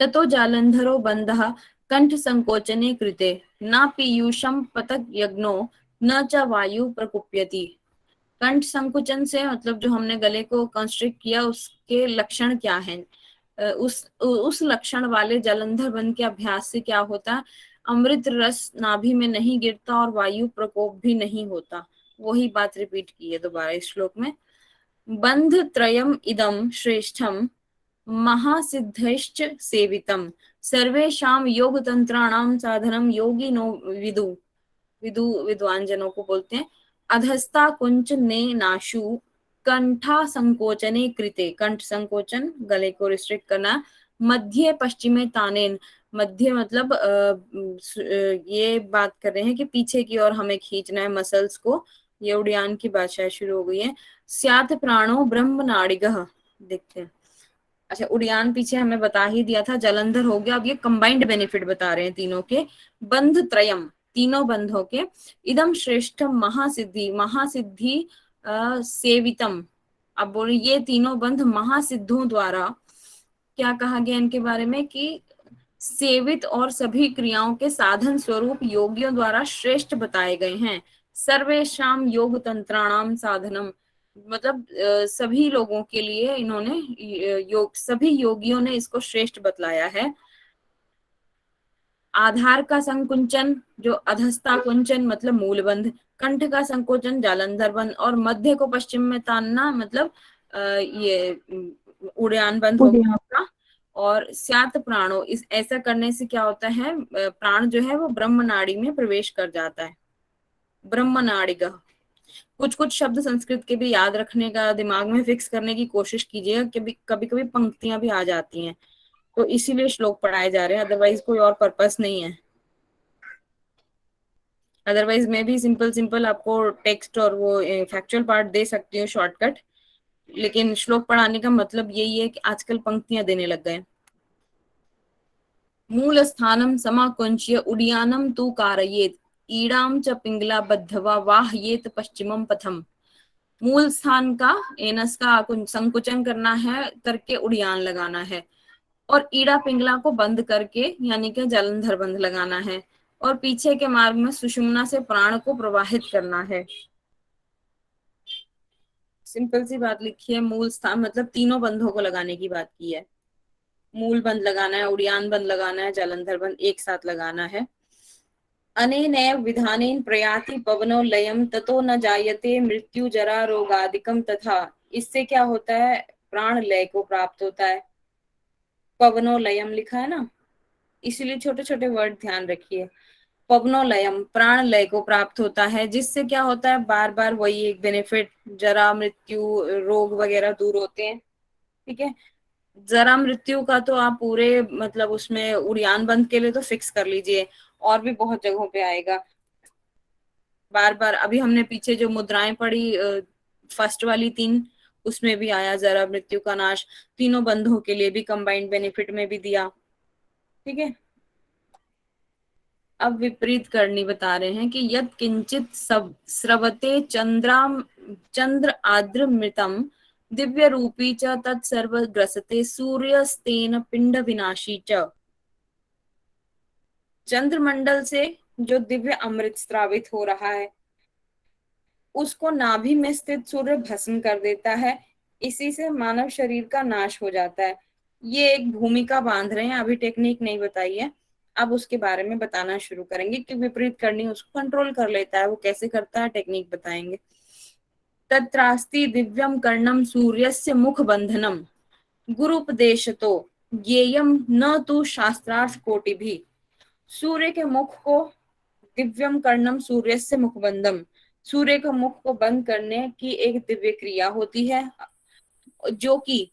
ततो जालंधरो बंधः कंठ संकोचने कृते न पीयूषम पतक यज्ञो न च वायु प्रकुप्यति। कंठ संकुचन से मतलब जो हमने गले को कंस्ट्रिक्ट किया उसके लक्षण क्या हैं, उस लक्षण वाले जालंधर बंध के अभ्यास से क्या होता है, अमृत रस नाभि में नहीं गिरता और वायु प्रकोप भी नहीं होता। वही बात रिपीट की है दोबारा इस श्लोक में। बंध त्रयम इदम श्रेष्ठम महासिद्धैश्च सेवितम सर्वेषां योग तंत्राणाम साधनम योगिनो विदु विदु विद्वान जनों को बोलते हैं। अधस्ता कुंच ने नाशु कंठा संकोचने कृते, कंठ संकोचन गले को रिस्ट्रिक्ट करना। मध्य पश्चिमे तानेन, मध्य मतलब ये बात कर रहे हैं कि पीछे की ओर हमें खींचना है मसल्स को, ये उड़ियान की भाषा शुरू हो गई है। स्यात प्राणो ब्रह्म नाड़िगः, देखते हैं। अच्छा, उड़ियान पीछे हमें बता ही दिया था, जलंधर हो गया। अब ये कंबाइंड बेनिफिट बता रहे हैं तीनों के। बंध त्रयम, तीनों बंधों के। इदम श्रेष्ठम महासिद्धि, महासिद्धि सेवितम। अब बोले ये तीनों बंध महासिद्धों द्वारा, क्या कहा गया इनके बारे में कि सेवित और सभी क्रियाओं के साधन स्वरूप योगियों द्वारा श्रेष्ठ बताए गए हैं। सर्वेशाम योग तंत्राणाम साधनम, मतलब सभी लोगों के लिए इन्होंने योग, सभी योगियों ने इसको श्रेष्ठ बतलाया है। आधार का संकुंचन, जो अधस्ता कुंचन मतलब मूलबंध, कंठ का संकोचन जालंधर बंध, और मध्य को पश्चिम में तानना मतलब ये उड़ान बंध हो गया। और स्यात प्राणो, इस ऐसा करने से क्या होता है, प्राण जो है वो ब्रह्म नाड़ी में प्रवेश कर जाता है। ब्रह्म नाड़िगः, कुछ कुछ शब्द संस्कृत के भी याद रखने का, दिमाग में फिक्स करने की कोशिश कीजिएगा, कि कभी कभी पंक्तियां भी आ जाती हैं, तो इसीलिए श्लोक पढ़ाए जा रहे हैं, अदरवाइज कोई और पर्पस नहीं है। अदरवाइज मैं भी सिंपल आपको टेक्स्ट और वो फैक्चुअल पार्ट दे सकती हूँ शॉर्टकट, लेकिन श्लोक पढ़ाने का मतलब यही है कि आजकल पंक्तियां देने लग गए। मूल स्थानम समाकुंच्य उडियानम तु कारयेत ईडाम च पिंगला बद्धवा वाहयेत पश्चिमम पथम। मूल स्थान का एनस का संकुचन करना है, करके उड़ियान लगाना है, और ईड़ा पिंगला को बंद करके यानी कि जालंधर बंद लगाना है, और पीछे के मार्ग में सुषुम्ना से प्राण को प्रवाहित करना है। सिंपल सी बात लिखी है। मूल स्थान मतलब तीनों बंधों को लगाने की बात की है। मूल बंद लगाना है, उड़ियान बंद लगाना है, जालंधर बंद एक साथ लगाना है। अनेनैव विधानेन प्रयाति पवनो लयम ततो न जायते मृत्यु जरा रोगादिकम तथा। इससे क्या होता है, प्राण लय को प्राप्त होता है। पवनो लयम लिखा है ना, इसलिए छोटे छोटे वर्ड ध्यान रखिए। पवनो लयम, प्राण लय को प्राप्त होता है, जिससे क्या होता है, बार बार वही एक बेनिफिट, जरा मृत्यु रोग वगैरह दूर होते हैं। ठीक है, जरा मृत्यु का तो आप पूरे मतलब उसमें उड़ियान बंद के लिए तो फिक्स कर लीजिए, और भी बहुत जगहों पे आएगा। बार बार अभी हमने पीछे जो मुद्राएं पढ़ी फर्स्ट वाली 3, उसमें भी आया जरा मृत्यु का नाश, तीनों बंधों के लिए भी कंबाइंड बेनिफिट में भी दिया। ठीक है, अब विपरीत करनी बता रहे हैं कि यद किंचित सब स्रवते चंद्र आद्र मृतम दिव्य रूपी च तत्सर्व ग्रसते सूर्यस्तेन पिंड विनाशी च। चंद्रमंडल से जो दिव्य अमृत स्रावित हो रहा है, उसको नाभि में स्थित सूर्य भस्म कर देता है, इसी से मानव शरीर का नाश हो जाता है। ये एक भूमिका बांध रहे हैं, अभी टेक्निक नहीं बताई है, अब उसके बारे में बताना शुरू करेंगे कि विपरीत करनी उसको कंट्रोल कर लेता है, वो कैसे करता है टेक्निक बताएंगे। तत्रास्ति दिव्यम कर्णम सूर्यस्य मुख बंधनम गुरुपदेशतो ज्ञेयम न तु शास्त्रार्थ कोटि भी। सूर्य के मुख को, दिव्यम कर्णम सूर्यस्य मुखबंधम, सूर्य के मुख को बंद करने की एक दिव्य क्रिया होती है, जो कि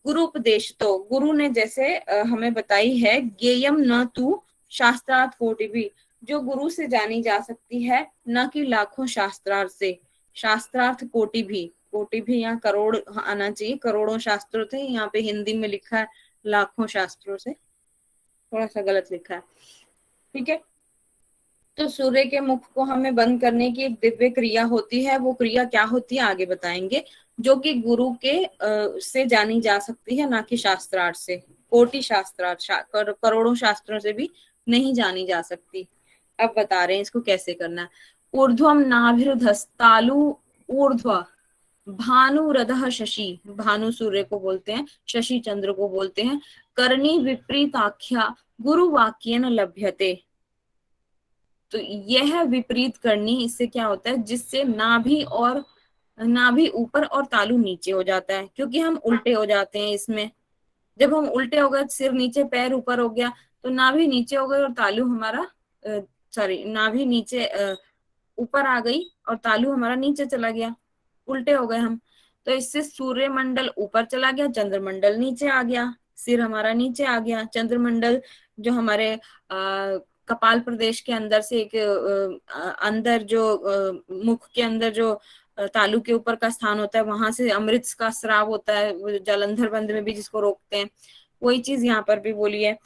गुरुपदेश, तो गुरु ने जैसे हमें बताई है, ज्ञेयम न तु शास्त्रार्थ कोटि भी, जो गुरु से जानी जा सकती है, न कि लाखों शास्त्रार्थ से। शास्त्रार्थ कोटि भी यहाँ करोड़ आना चाहिए, करोड़ों शास्त्रों थे, यहाँ पे हिंदी में लिखा है लाखों शास्त्रों से, थोड़ा सा गलत लिखा है। ठीक है, तो सूर्य के मुख को हमें बंद करने की एक दिव्य क्रिया होती है, वो क्रिया क्या होती है आगे बताएंगे, जो कि गुरु के से जानी जा सकती है, ना कि शास्त्रार्थ से। कोटि शास्त्रार्थ, करोड़ों शास्त्रों से भी नहीं जानी जा सकती। अब बता रहे हैं इसको कैसे करना है। ऊर्ध्वम नाभिर्धस्तालु ऊर्ध्व भानुरधः शशि, भानु सूर्य को बोलते हैं, शशि चंद्र को बोलते हैं। करणी विपरीताख्या गुरु वाक्येन लभ्यते, तो यह विपरीत करनी, इससे क्या होता है, जिससे नाभि ऊपर और तालु नीचे हो जाता है, क्योंकि हम उल्टे हो जाते हैं इसमें। जब हम उल्टे हो गए, सिर नीचे पैर ऊपर हो गया, तो नाभि नीचे हो गई और तालू हमारा सॉरी नाभि नीचे ऊपर आ गई और तालू हमारा नीचे चला गया, उल्टे हो गए हम। तो इससे सूर्यमंडल ऊपर चला गया, चंद्रमंडल नीचे आ गया, सिर हमारा नीचे आ गया। चंद्रमंडल जो हमारे कपाल प्रदेश के अंदर से एक अंदर जो मुख के अंदर जो तालू के ऊपर का स्थान होता है, वहां से अमृत का स्राव होता है, वो जालंधर बंद में भी जिसको रोकते हैं, वही चीज यहाँ पर भी बोली है।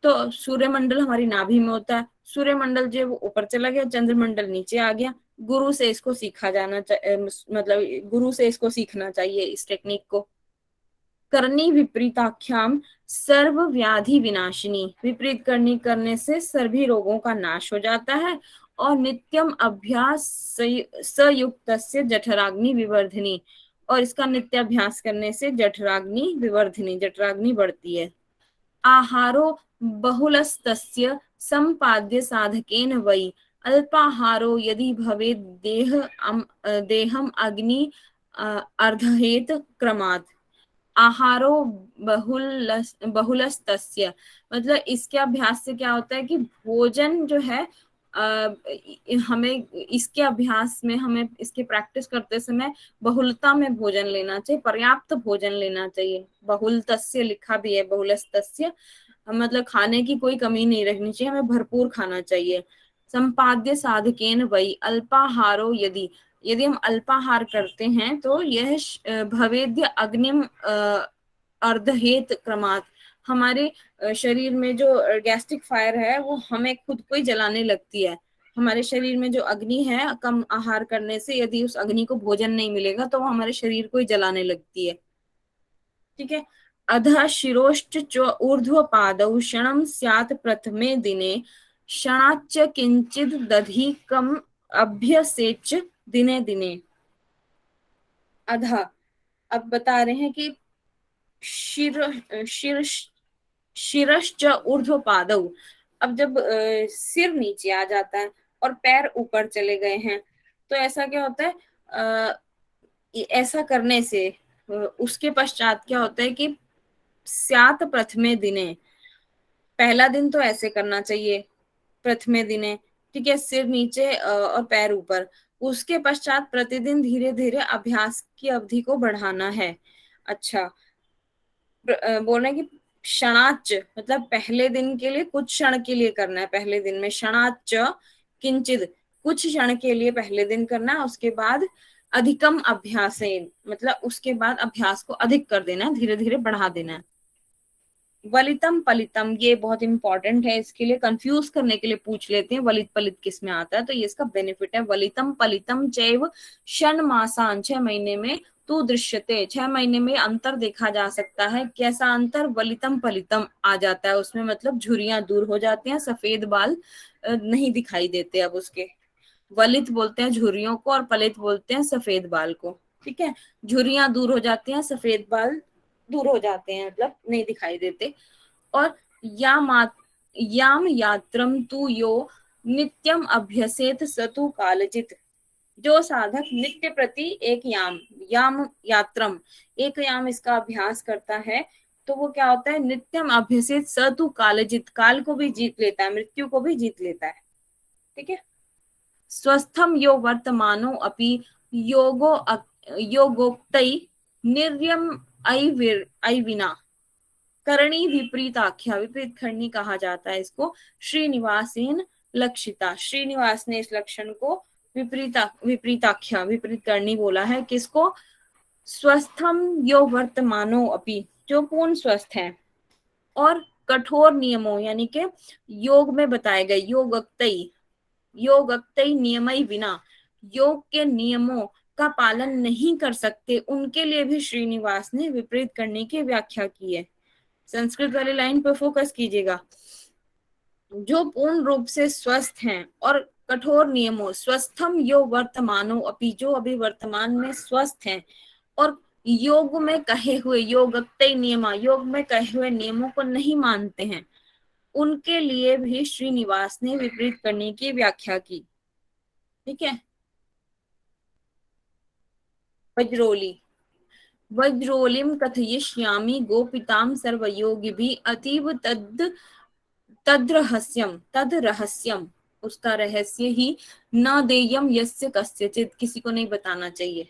तो सूर्यमंडल हमारी नाभि में होता है, सूर्यमंडल जो वो ऊपर चला गया, चंद्रमंडल नीचे आ गया। गुरु से इसको सीखा जाना चाहिए, मतलब गुरु से इसको सीखना चाहिए इस टेक्निक को। करनी विपरीताख्याम सर्व व्याधि विनाशिनी, विपरीत करनी करने से सभी रोगों का नाश हो जाता है। और नित्यम अभ्यास संयुक्त जठराग्नि विवर्धिनी, और इसका नित्य अभ्यास करने से जठराग्नि विवर्धिनी, जठराग्नि बढ़ती है। आहारो बहुलस्तस्य संपाद्य साधकेन वै, अल्पाहारो यदि भवेत् देहम अग्नि अर्धहेत क्रमात्। आहारो बहुलस्तस्य, मतलब इसके अभ्यास से क्या होता है कि भोजन जो है हमें इसके अभ्यास में, हमें इसकी प्रैक्टिस करते समय बहुलता में भोजन लेना चाहिए, पर्याप्त भोजन लेना चाहिए। बहुलतस्य लिखा भी है, बहुलस्तस्य मतलब खाने की कोई कमी नहीं रखनी चाहिए, हमें भरपूर खाना चाहिए। संपाद्य साधकेन वै, अल्पाहारो यदि, यदि हम अल्पाहार करते हैं तो यह भवेद्य अग्निम अर्धहेत क्रमात्, हमारे शरीर में जो गैस्ट्रिक फायर है वो हमें खुद को ही जलाने लगती है। हमारे शरीर में जो अग्नि है, कम आहार करने से यदि उस अग्नि को भोजन नहीं मिलेगा तो वो हमारे शरीर को ही जलाने लगती है। ठीक है। अधः शिरोश्च च ऊर्ध्व पादौ क्षणं स्यात् प्रथमे दिने, क्षणाच्च किंचिद दधिकम अभ्यसेच दिने दिने। अधः, अब बता रहे हैं कि शिरश्च ऊर्ध्व पादौ, अब जब सिर नीचे आ जाता है और पैर ऊपर चले गए हैं, तो ऐसा क्या होता है, ऐसा करने से उसके पश्चात क्या होता है कि स्यात प्रथमे दिने, पहला दिन तो ऐसे करना चाहिए प्रथमे दिने, ठीक है, सिर नीचे और पैर ऊपर। उसके पश्चात प्रतिदिन धीरे धीरे अभ्यास की अवधि को बढ़ाना है। अच्छा, बोल रहे हैं कि क्षणाच, मतलब पहले दिन के लिए कुछ क्षण के लिए करना है, पहले दिन में क्षणाच किंचित, कुछ क्षण के लिए पहले दिन करना है, उसके बाद अधिकम अभ्यास, मतलब उसके बाद अभ्यास को अधिक कर देना है, धीरे धीरे बढ़ा देना है। वलितम पलितम, ये बहुत इंपॉर्टेंट है, इसके लिए कंफ्यूज करने के लिए पूछ लेते हैं वलित पलित किस में आता है, तो ये इसका बेनिफिट है। वलितम पलितम चैव षण मासान, 6 महीने में तू दृश्यते, 6 महीने में अंतर देखा जा सकता है। कैसा अंतर? वलितम पलितम आ जाता है उसमें, मतलब झुर्रियां दूर हो जाती हैं, सफेद बाल नहीं दिखाई देते अब उसके। वलित बोलते हैं झुर्रियों को और पलित बोलते हैं सफेद बाल को। ठीक है, झुर्रियां दूर हो जाती हैं, सफेद बाल दूर हो जाते हैं, मतलब नहीं दिखाई देते। और याम यात्रम तू यो नित्यम अभ्यसेत सतु कालजित, जो साधक नित्य प्रति एक याम यात्रम, एक याम इसका अभ्यास करता है, तो वो क्या होता है, नित्यम अभ्यसेत सतु कालजित, काल को भी जीत लेता है, मृत्यु को भी जीत लेता है। ठीक है। स्वस्थम यो वर्तमानो अपि योगोक्तै निर्यम ऐविना, करणी विपरीत आख्या, विपरीत करनी कहा जाता है इसको। श्रीनिवासेन लक्षिता, श्रीनिवास ने इस लक्षण को विपरीताख्या, विपरीत करनी बोला है। किसको? स्वस्थम यो वर्तमानो अपि, जो पूर्ण स्वस्थ है, और कठोर नियमों यानी कि योग में बताए गए, योगक्तई नियमई विना, योग के नियमों का पालन नहीं कर सकते, उनके लिए भी श्रीनिवास ने विपरीत करने की व्याख्या की है। संस्कृत वाली लाइन पर फोकस कीजिएगा। जो पूर्ण रूप से स्वस्थ हैं और कठोर नियमों, स्वस्थम यो वर्तमानो अपि, जो अभी वर्तमान में स्वस्थ हैं और योग में कहे हुए, योगक्तई नियमा, योग में कहे हुए नियमों को नहीं मानते हैं, उनके लिए भी श्रीनिवास ने विपरीत करने की व्याख्या की। ठीक है। वज्रोली, वज्रोलिम कथयिष्यामि गोपितां सर्वयोगिभिः अतीव तद्रहस्यम उसका रहस्य ही न देयम यस्य कस्यचित, किसी को नहीं बताना चाहिए।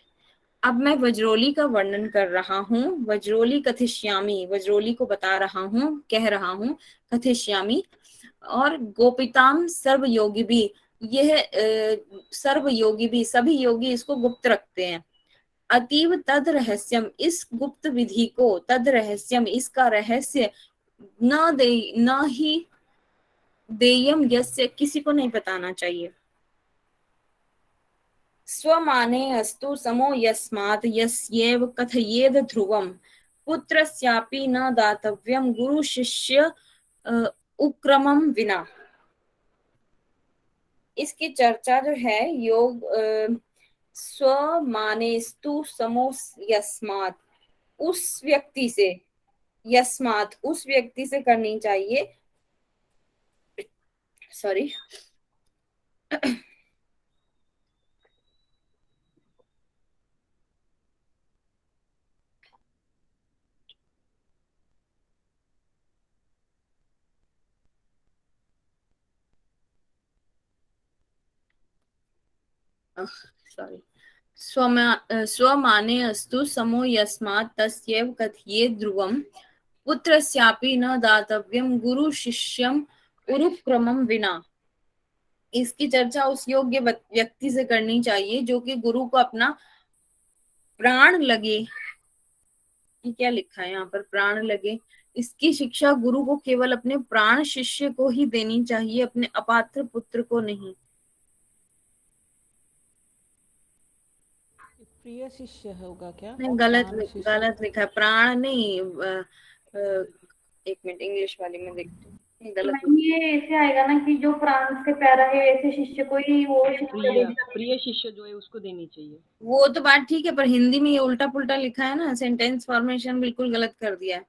अब मैं वज्रोली का वर्णन कर रहा हूँ। वज्रोली कथिष्यामी, वज्रोली को बता रहा हूँ, कह रहा हूँ, कथिष्यामी। और गोपिताम सर्व योगी भी, यह सर्व योगी भी, सभी योगी इसको गुप्त रखते हैं। अतीव तद रहस्यम, इस गुप्त विधि को, तद रहस्यम इसका रहस्य, न ही देयम यस्य, किसी को नहीं बताना चाहिए। स्वमाने अस्तु समो यस्मात् यस्येव कथयेद ध्रुवम पुत्रस्यापि न दातव्यम गुरु शिष्य उक्रमम विना। इसकी चर्चा जो है योग स्वमानेस्तु समो यस्मात्, उस व्यक्ति से, यस्मात् उस व्यक्ति से करनी चाहिए, सॉरी सॉरी स्वमाने अस्तु समो यस्मात् तस्यैव कथयेद ध्रुवम पुत्रस्यापि न दातव्यम गुरु शिष्यम उरुक्रमम विना। इसकी चर्चा उस योग्य व्यक्ति से करनी चाहिए जो कि गुरु को अपना प्राण लगे, ये क्या लिखा है यहाँ पर, प्राण लगे, इसकी शिक्षा गुरु को केवल अपने प्राण शिष्य को ही देनी चाहिए, अपने अपात्र पुत्र को नहीं। प्रिय शिष्य होगा क्या? नहीं, गलत लिखा है, प्राण नहीं। एक मिनट इंग्लिश वाली में देखती हूँ, गलत। ये ऐसे आएगा ना कि जो प्राण से प्यारा है ऐसे शिष्य को ही वो शिक्षा देनी चाहिए। प्रिय शिष्य जो है उसको देनी चाहिए। वो तो बात ठीक है, पर हिंदी में ये उल्टा पुल्टा लिखा है ना, सेंटेंस फॉर्मेशन बिल्कुल गलत कर दिया है।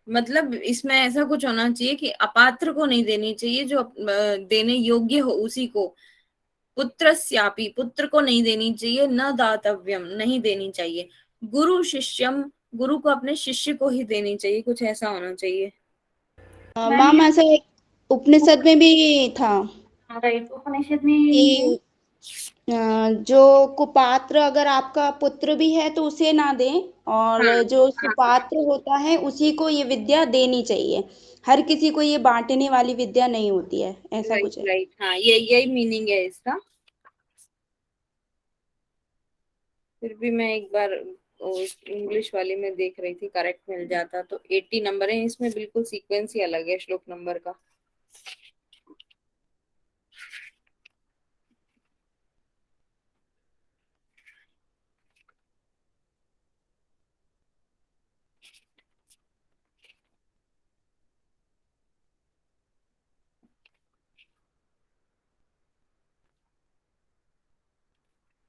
मतलब इसमें ऐसा कुछ होना चाहिए कि अपात्र को नहीं देनी चाहिए, जो देने योग्य हो उसी को। पुत्रस्यापि, पुत्र को नहीं देनी चाहिए, न दातव्यम नहीं देनी चाहिए, गुरु शिष्यम गुरु को अपने शिष्य को ही देनी चाहिए, कुछ ऐसा होना चाहिए। मैम ऐसा एक उपनिषद में भी था राइट, उपनिषद में कि जो कुपात्र अगर आपका पुत्र भी है तो उसे ना दें, और हाँ, जो सुपात्र होता है उसी को ये विद्या देनी चाहिए। हर किसी को ये बांटने वाली विद्या नहीं होती है, ऐसा कुछ है। राइट, हाँ, यही मीनिंग है इसका। फिर भी मैं एक बार इंग्लिश वाली में देख रही थी, करेक्ट मिल जाता तो। 80 नंबर है इसमें, बिल्कुल सीक्वेंस ही अलग है श्लोक नंबर का।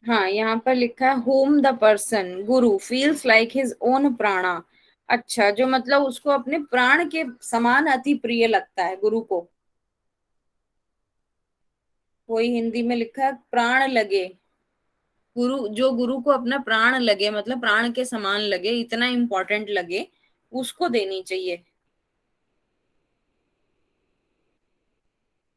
हाँ, यहाँ पर लिखा है home the person Guru feels like his own प्राणा। अच्छा, जो मतलब उसको अपने प्राण के समान अति प्रिय लगता है गुरु को, वही हिंदी में लिखा है प्राण लगे। गुरु, जो गुरु को अपना प्राण लगे, मतलब प्राण के समान लगे, इतना इंपॉर्टेंट लगे, उसको देनी चाहिए।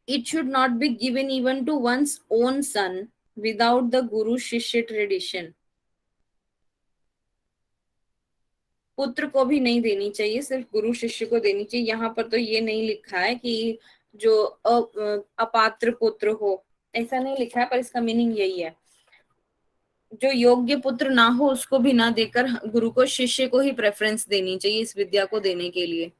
It should not be given even to one's own son without the guru shishya tradition. पुत्र को भी नहीं देनी चाहिए, सिर्फ गुरु शिष्य को देनी चाहिए। यहाँ पर तो ये नहीं लिखा है कि जो अपात्र पुत्र हो, ऐसा नहीं लिखा है, पर इसका मीनिंग यही है, जो योग्य पुत्र ना हो उसको भी ना देकर गुरु को, शिष्य को ही प्रेफरेंस देनी चाहिए इस विद्या को देने के लिए।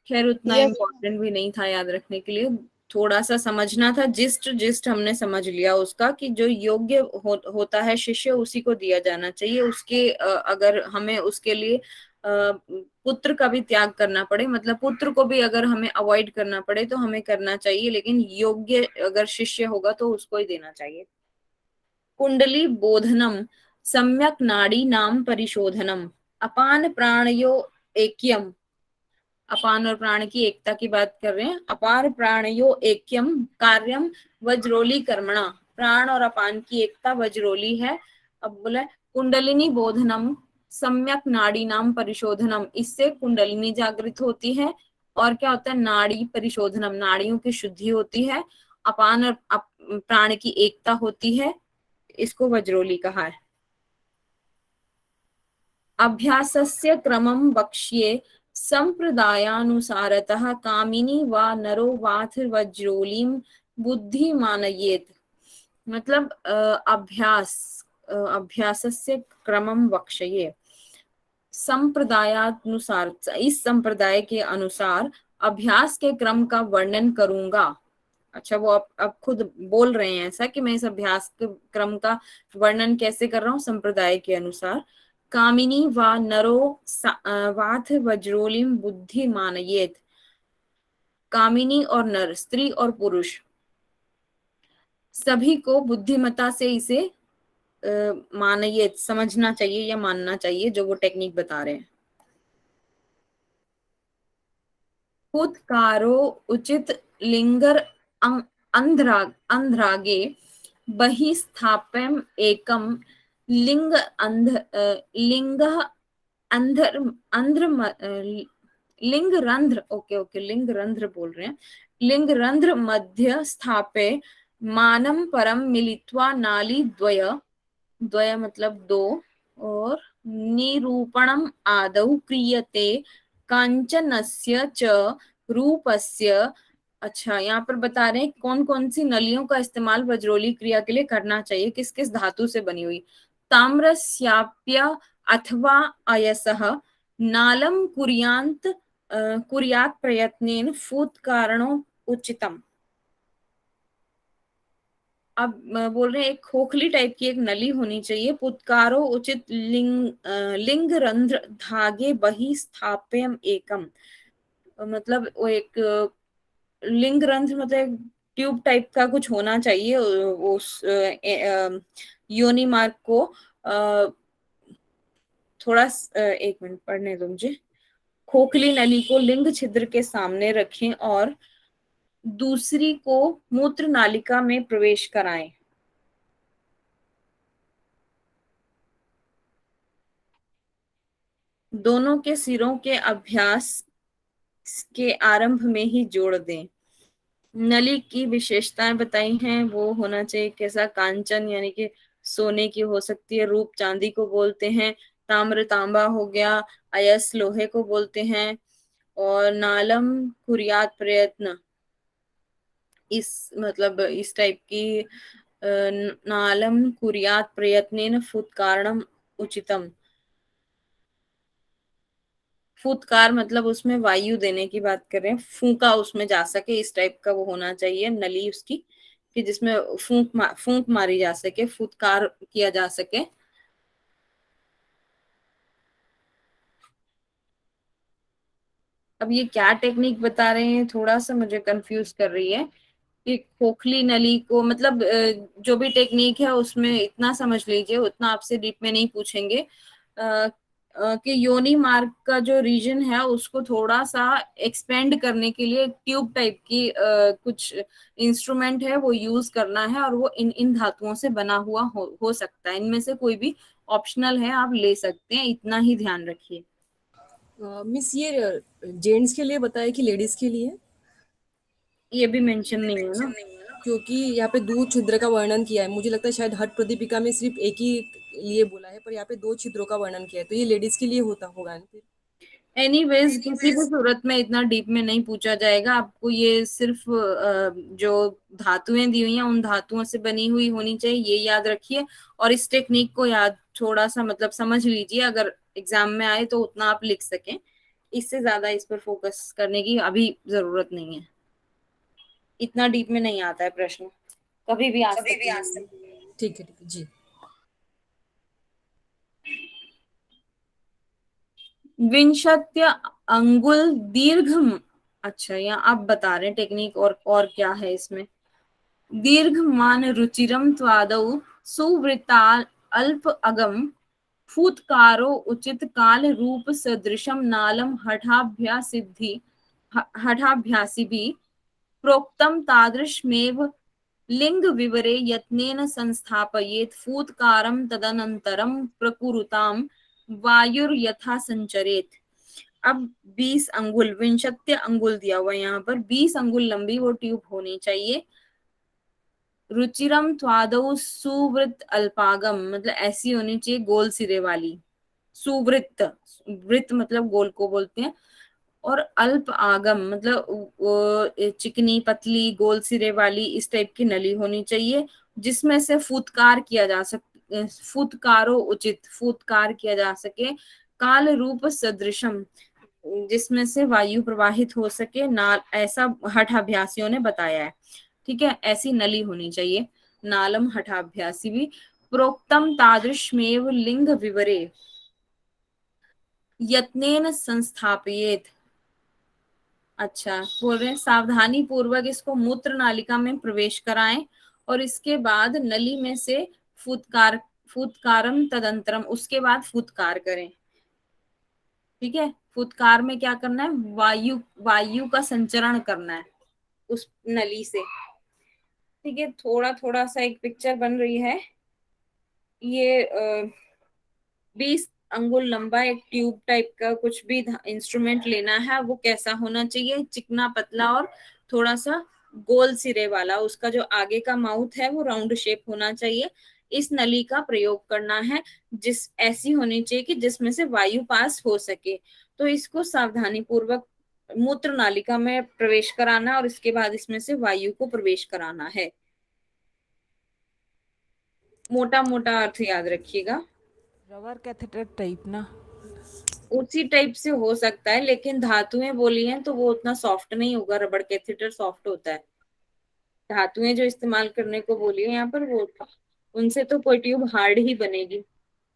खैर उतना इम्पोर्टेंट भी नहीं था याद रखने के लिए, थोड़ा सा समझना था। जिस्ट हमने समझ लिया उसका कि जो योग्य होता है शिष्य उसी को दिया जाना चाहिए। उसके अगर हमें उसके लिए पुत्र का भी त्याग करना पड़े, मतलब पुत्र को भी अगर हमें अवॉइड करना पड़े तो हमें करना चाहिए, लेकिन योग्य अगर शिष्य होगा तो उसको ही देना चाहिए। कुंडली बोधनम सम्यक नाड़ी नाम परिशोधनम अपान प्राणयो ऐक्यम, अपान और प्राण की एकता की बात कर रहे हैं। अपार प्राणयो ऐक्यम कार्यम वज्रोली कर्मणा प्राण और अपान की एकता वज्रोली है। अब बोला कुंडलिनी बोधनम सम्यक नाड़ी नाम परिशोधनम, इससे कुंडलिनी जागृत होती है। और क्या होता है, नाड़ी परिशोधनम, नाड़ियों की शुद्धि होती है। अपान और प्राण की एकता होती है, इसको वज्रोली कहा है। अभ्यासस्य क्रमं वक्ष्ये संप्रदायानुसारतः कामिनी वा नरो वाथ वज्रोलीम बुद्धि मानयेत। मतलब अभ्यासस्य क्रमं वक्ष्ये, संप्रदायानुसार, इस संप्रदाय के अनुसार अभ्यास के क्रम का वर्णन करूंगा। अच्छा, वो अब खुद बोल रहे हैं ऐसा कि मैं इस अभ्यास के क्रम का वर्णन कैसे कर रहा हूँ, संप्रदाय के अनुसार। कामिनी वा नरो वाथ वज्रोलिम बुद्धि मानयेत। कामिनी और नर, स्त्री और पुरुष, सभी को बुद्धिमता से इसे मानयेत, समझना चाहिए या मानना चाहिए, जो वो टेक्निक बता रहे हैं। फुत्कारो उचित लिंगर अंध्रागे बहिस्थाप्यम एकम लिंग लिंग अंधर अंध्र लिंग रंध्र, ओके लिंग रंध्र बोल रहे हैं, लिंग रंध्र मध्य स्थापे मानम परम मिलित्वा नाली द्वय, द्वय मतलब दो, और निरूपणम आदौ क्रियते कांचनस्य च रूपस्य। अच्छा, यहाँ पर बता रहे हैं कौन कौन सी नलियों का इस्तेमाल वज्रोली क्रिया के लिए करना चाहिए, किस किस धातु से बनी हुई। ताम्रस्याप्य अथवा अयसः नालम कुर्यात् प्रयत्नेन फूत्कारणो उचितम। अब बोल रहे हैं एक खोखली टाइप की एक नली होनी चाहिए। पुत्कारो उचित लिंग रंध्र धागे बही स्थाप्यम एकम, मतलब वो एक लिंग रंध्र मतलब ट्यूब टाइप का कुछ होना चाहिए उस योनि मार्ग को। थोड़ा एक मिनट पढ़ने दो मुझे। खोखली नली को लिंग छिद्र के सामने रखें और दूसरी को मूत्र नालिका में प्रवेश कराएं। दोनों के सिरों के अभ्यास के आरंभ में ही जोड़ दें। नली की विशेषताएं बताई हैं, वो होना चाहिए कैसा, कांचन यानी कि सोने की हो सकती है, रूप चांदी को बोलते हैं, ताम्र तांबा हो गया, अयस लोहे को बोलते हैं, और नालम कुर्यात प्रयत्न, इस मतलब इस टाइप की नालम कुर्यात प्रयत्नेन फुत्कारणम उचितम। फुत्कार मतलब उसमें वायु देने की बात कर रहे हैं, फूंका उसमें जा सके, इस टाइप का वो होना चाहिए नली उसकी, कि जिसमें फूंक मारी जा सके, फुत्कार किया जा सके। अब ये क्या टेक्निक बता रहे हैं, थोड़ा सा मुझे कंफ्यूज कर रही है कि खोखली नली को मतलब जो भी टेक्निक है उसमें इतना समझ लीजिए, उतना आपसे डीप में नहीं पूछेंगे कि योनि मार्ग का जो रीजन है उसको थोड़ा सा एक्सपेंड करने के लिए ट्यूब टाइप की कुछ इंस्ट्रूमेंट है वो यूज करना है, और वो इन धातुओं से बना हुआ हो सकता है। इनमें से कोई भी ऑप्शनल है, आप ले सकते हैं, इतना ही ध्यान रखिए। मिस, ये जेंट्स के लिए बताया कि लेडीज के लिए? ये भी मेंशन नहीं है ना, क्योंकि यहाँ पे दो छिद्र का वर्णन किया है, मुझे लगता है शायद हट प्रदीपिका में सिर्फ एक ही लिए बोला है, पर यहाँ पे दो छिद्रों का वर्णन किया है, तो ये लेडीज के लिए होता होगा ना फिर? एनीवेज किसी भी सूरत में इतना डीप में नहीं पूछा जाएगा आपको, ये सिर्फ जो धातुएं दी हुई हैं उन धातुओं से बनी हुई होनी चाहिए, ये याद रखिए। और इस टेक्निक को याद थोड़ा सा मतलब समझ लीजिए, अगर एग्जाम में आए तो उतना आप लिख सकें, इससे ज्यादा इस पर फोकस करने की अभी जरूरत नहीं है। इतना डीप में नहीं आता है प्रश्न, कभी भी आ सकता है। ठीक है जी। विंशत्य अंगुल दीर्घ, अच्छा यहाँ आप बता रहे हैं टेक्निक, और क्या है इसमें। दीर्घमान रुचिरम त्वादौ सुवृत्ताल अल्प अगम फूत्कारो उचित काल रूप सदृशम नालम हठाभ्यासी भी प्रोक्तम तादृशमेव लिंग विवरे यत्नेन संस्थापयेत् फूत्कारं तदनन्तरं प्रकुरुतां वायुर्यथा संचरेत्। अब 20 अंगुल, विंशत्य अंगुल दिया हुआ है यहाँ पर, 20 अंगुल लंबी वो ट्यूब होनी चाहिए। रुचिरम त्वादौ सुवृत्त अल्पागम, मतलब ऐसी होनी चाहिए गोल सिरे वाली, सुवृत्त, वृत्त मतलब गोल को बोलते हैं, और अल्प आगम मतलब वो चिकनी पतली गोल सिरे वाली इस टाइप की नली होनी चाहिए, जिसमें से फुतकार किया जा सके, फुतकारो उचित, फुतकार किया जा सके। काल रूप सदृशम, जिसमें से वायु प्रवाहित हो सके, ना ऐसा हठाभ्यासियों ने बताया है। ठीक है, ऐसी नली होनी चाहिए। नालम हठाभ्यासी भी। प्रोक्तम तादृशमेव लिंग विवरे यत्नेन संस्थापयेत्। अच्छा, बोल रहे हैं सावधानी पूर्वक इसको मूत्र नालिका में प्रवेश कराएं और इसके बाद नली में से फुतकारम तदंतरम, उसके बाद फुतकार करें। ठीक है, फुतकार में क्या करना है, वायु का संचरण करना है उस नली से। ठीक है, थोड़ा थोड़ा सा एक पिक्चर बन रही है। ये 20 अंगुल लंबा एक ट्यूब टाइप का कुछ भी इंस्ट्रूमेंट लेना है। वो कैसा होना चाहिए, चिकना पतला और थोड़ा सा गोल सिरे वाला। उसका जो आगे का माउथ है वो राउंड शेप होना चाहिए। इस नली का प्रयोग करना है, जिस ऐसी होनी चाहिए कि जिसमें से वायु पास हो सके। तो इसको सावधानी पूर्वक मूत्र नालिका में प्रवेश कराना और इसके बाद इसमें से वायु को प्रवेश कराना है। मोटा मोटा अर्थ याद रखिएगा। रबर कैथेटर टाइप ना। उसी टाइप से हो सकता है, लेकिन धातुएं बोली हैं तो वो उतना सॉफ्ट नहीं होगा। रबड़ कैथेटर सॉफ्ट होता है। धातुएं जो इस्तेमाल करने को बोली है यहाँ पर, वो उनसे तो कोई ट्यूब हार्ड ही बनेगी।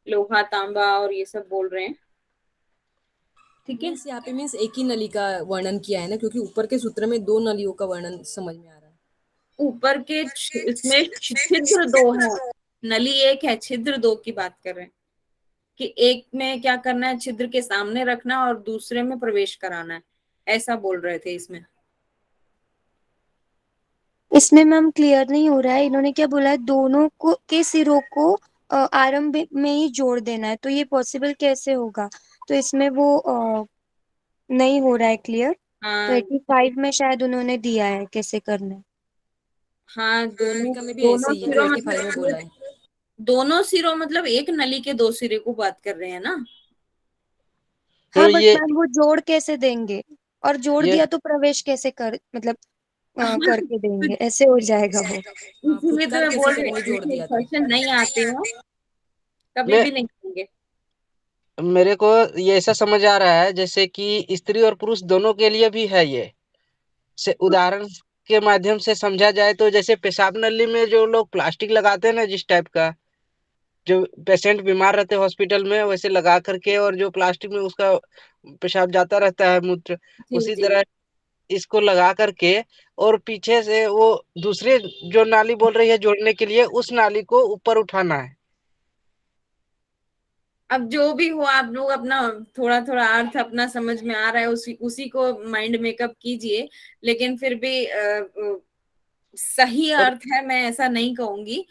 लोहा तांबा और ये सब बोल रहे हैं। ठीक है, मीन्स यहाँ पे मीन्स एक ही नली का वर्णन किया है ना, क्योंकि ऊपर के सूत्र में दो नलियों का वर्णन समझ में आ रहा है। ऊपर के इसमें छिद्र दो है, नली एक है, छिद्र दो की बात कर रहे हैं कि एक में क्या करना है, छिद्र के सामने रखना और दूसरे में प्रवेश कराना है, ऐसा बोल रहे थे इसमें। इसमें मैम क्लियर नहीं हो रहा है, इन्होंने क्या बोला है, दोनों को के सिरों को आरंभ में ही जोड़ देना है, तो ये पॉसिबल कैसे होगा? तो इसमें वो नहीं हो रहा है क्लियर। तो हाँ 85 में शायद उन्होंने दिया है कैसे करना है। हाँ, दोनों अमेरिका में भी ऐसे दोनों ही है जो सिरों 85 में बोला मतलब, है। दोनों सिरों मतलब एक नली के दो सिरे को बात कर रहे हैं ना। हाँ तो बट ये मैम वो जोड़ कैसे देंगे, और जोड़ ये दिया तो प्रवेश कैसे कर मतलब करके देंगे, ऐसे हो जाएगा वो। हाँ, इसीलिए तो फुटकार मैं कैसे बोल रही करेंगे हूँ, जोड़ जैसे दिया तो। क्वेश्चन नहीं आते हो कभी मैं भी नहीं करेंगे। मेरे को ये ऐसा समझ आ रहा है जैसे कि स्त्री और पुरुष दोनों के लिए भी है ये। से उदाहरण के माध्यम से समझा जाए तो जैसे पेशाब नली में जो लोग प्लास्टिक लगाते हैं ना, जिस टाइप का, जो पेशेंट बीमार रहते हैं हॉस्पिटल में, वैसे लगा करके, और जो प्लास्टिक में उसका पेशाब जाता रहता है, मूत्र, जी उसी जी। तरह इसको लगा करके, और पीछे से वो दूसरे जो नाली बोल रही है जोड़ने के लिए, उस नाली को ऊपर उठाना है। अब जो भी हो, आप लोग अपना थोड़ा थोड़ा अर्थ अपना समझ में आ रहा है, उसी उसी को माइंड मेकअप कीजिए। लेकिन फिर भी सही और अर्थ है मैं ऐसा नहीं कहूंगी।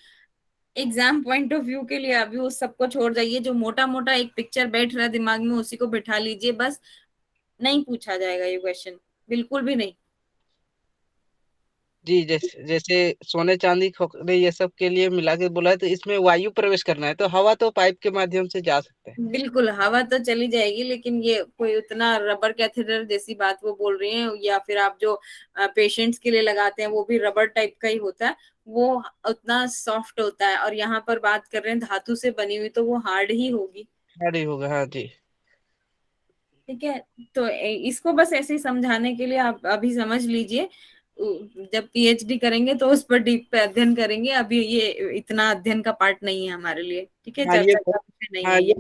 एग्जाम पॉइंट ऑफ व्यू के लिए अभी उस सबको छोड़ जाइए, जो मोटा मोटा एक पिक्चर बैठ रहा है दिमाग में उसी को बिठा लीजिए बस। नहीं पूछा जाएगा ये क्वेश्चन, बिल्कुल भी नहीं। जी, जैसे जैसे सोने चांदी खोखले ये सब के लिए मिला के बोला है, तो इसमें वायु प्रवेश करना है, तो हवा तो पाइप के माध्यम से जा सकता है। बिल्कुल हवा तो चली जाएगी, लेकिन ये कोई उतना रबर कैथेटर जैसी बात वो बोल रही हैं, या फिर आप जो पेशेंट्स के लिए लगाते हैं वो भी रबर टाइप का ही होता है। वो उतना सॉफ्ट होता है, और यहाँ पर बात कर रहे हैं धातु से बनी हुई, तो वो हार्ड ही होगी। हार्ड ही होगा, हाँ जी। ठीक है, तो इसको बस ऐसे ही समझाने के लिए आप अभी समझ लीजिए। जब पीएचडी करेंगे तो उस पर डीप पे अध्ययन करेंगे, अभी ये इतना अध्ययन का पार्ट नहीं है हमारे लिए। ठीक है, हाँ ये चर्चा का विषय नहीं हाँ है ये।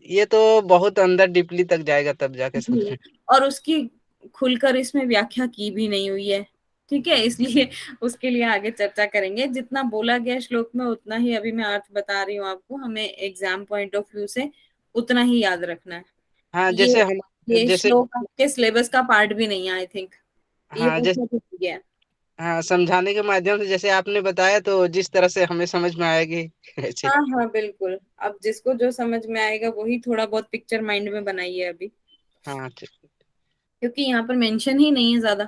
ये तो बहुत अंदर डीपली तक जाएगा, तब जाके समझ जी, में। और उसकी खुलकर इसमें व्याख्या की भी नहीं हुई है। ठीक है, इसलिए उसके लिए आगे चर्चा करेंगे। जितना बोला गया श्लोक में उतना ही अभी मैं अर्थ बता रही हूँ आपको, हमें एग्जाम पॉइंट ऑफ व्यू से उतना ही याद रखना है। हाँ, ये ये जैसे श्लोक आपके सिलेबस का पार्ट भी नहीं है आई थिंक, ये हाँ पूछा तो गया है। हाँ, समझाने के माध्यम से जैसे आपने बताया तो जिस तरह से हमें समझ में आएगी ऐसे। हाँ हाँ बिल्कुल, अब जिसको जो समझ में आएगा वही थोड़ा बहुत पिक्चर माइंड में बनाइए अभी, हाँ ठीक। क्योंकि यहाँ पर मेंशन ही नहीं है ज्यादा।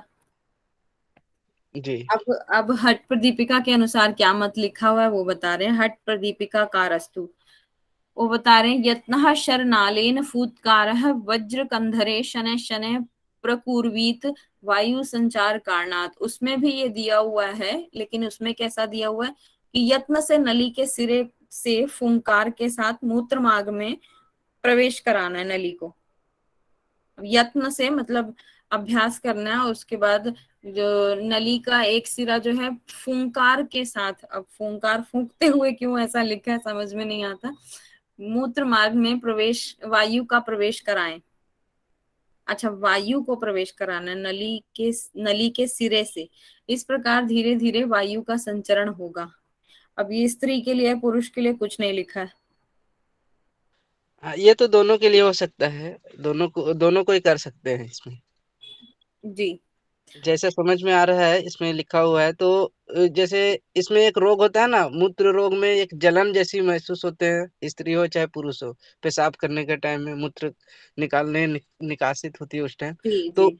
जी। अब हट प्रदीपिका के अनुसार क्या मत लिखा हुआ है वो बता रहे हैं। हट प्रदीपिका कारस्तु, वो बता रहे हैं यत्नः शरनालेन फूत्कारः वज्र कंधरे शनैः शनैः प्रकुर्वीत वायु संचार कारणात्। उसमें भी ये दिया हुआ है, लेकिन उसमें कैसा दिया हुआ है कि यत्न से नली के सिरे से फुंकार के साथ मूत्र मार्ग में प्रवेश कराना है नली को। यत्न से मतलब अभ्यास करना है, उसके बाद जो नली का एक सिरा जो है फूंकार के साथ, अब फूंकार फूंकते हुए क्यों ऐसा लिखा है समझ में नहीं आता, मूत्र मार्ग में प्रवेश, वायु का प्रवेश कराएं। अच्छा, वायु को प्रवेश कराना है नली के सिरे से। इस प्रकार धीरे धीरे वायु का संचरण होगा। अब ये स्त्री के लिए, पुरुष के लिए कुछ नहीं लिखा है। हाँ, ये तो दोनों के लिए हो सकता है, दोनों को ही कर सकते हैं इसमें। जी जैसे समझ में आ रहा है इसमें लिखा हुआ है तो जैसे इसमें एक रोग होता है ना, मूत्र रोग में एक जलन जैसी महसूस होते हैं, स्त्री हो चाहे पुरुष हो, पेशाब करने के टाइम में मूत्र निकासित होती है उस टाइम। जी जी। तो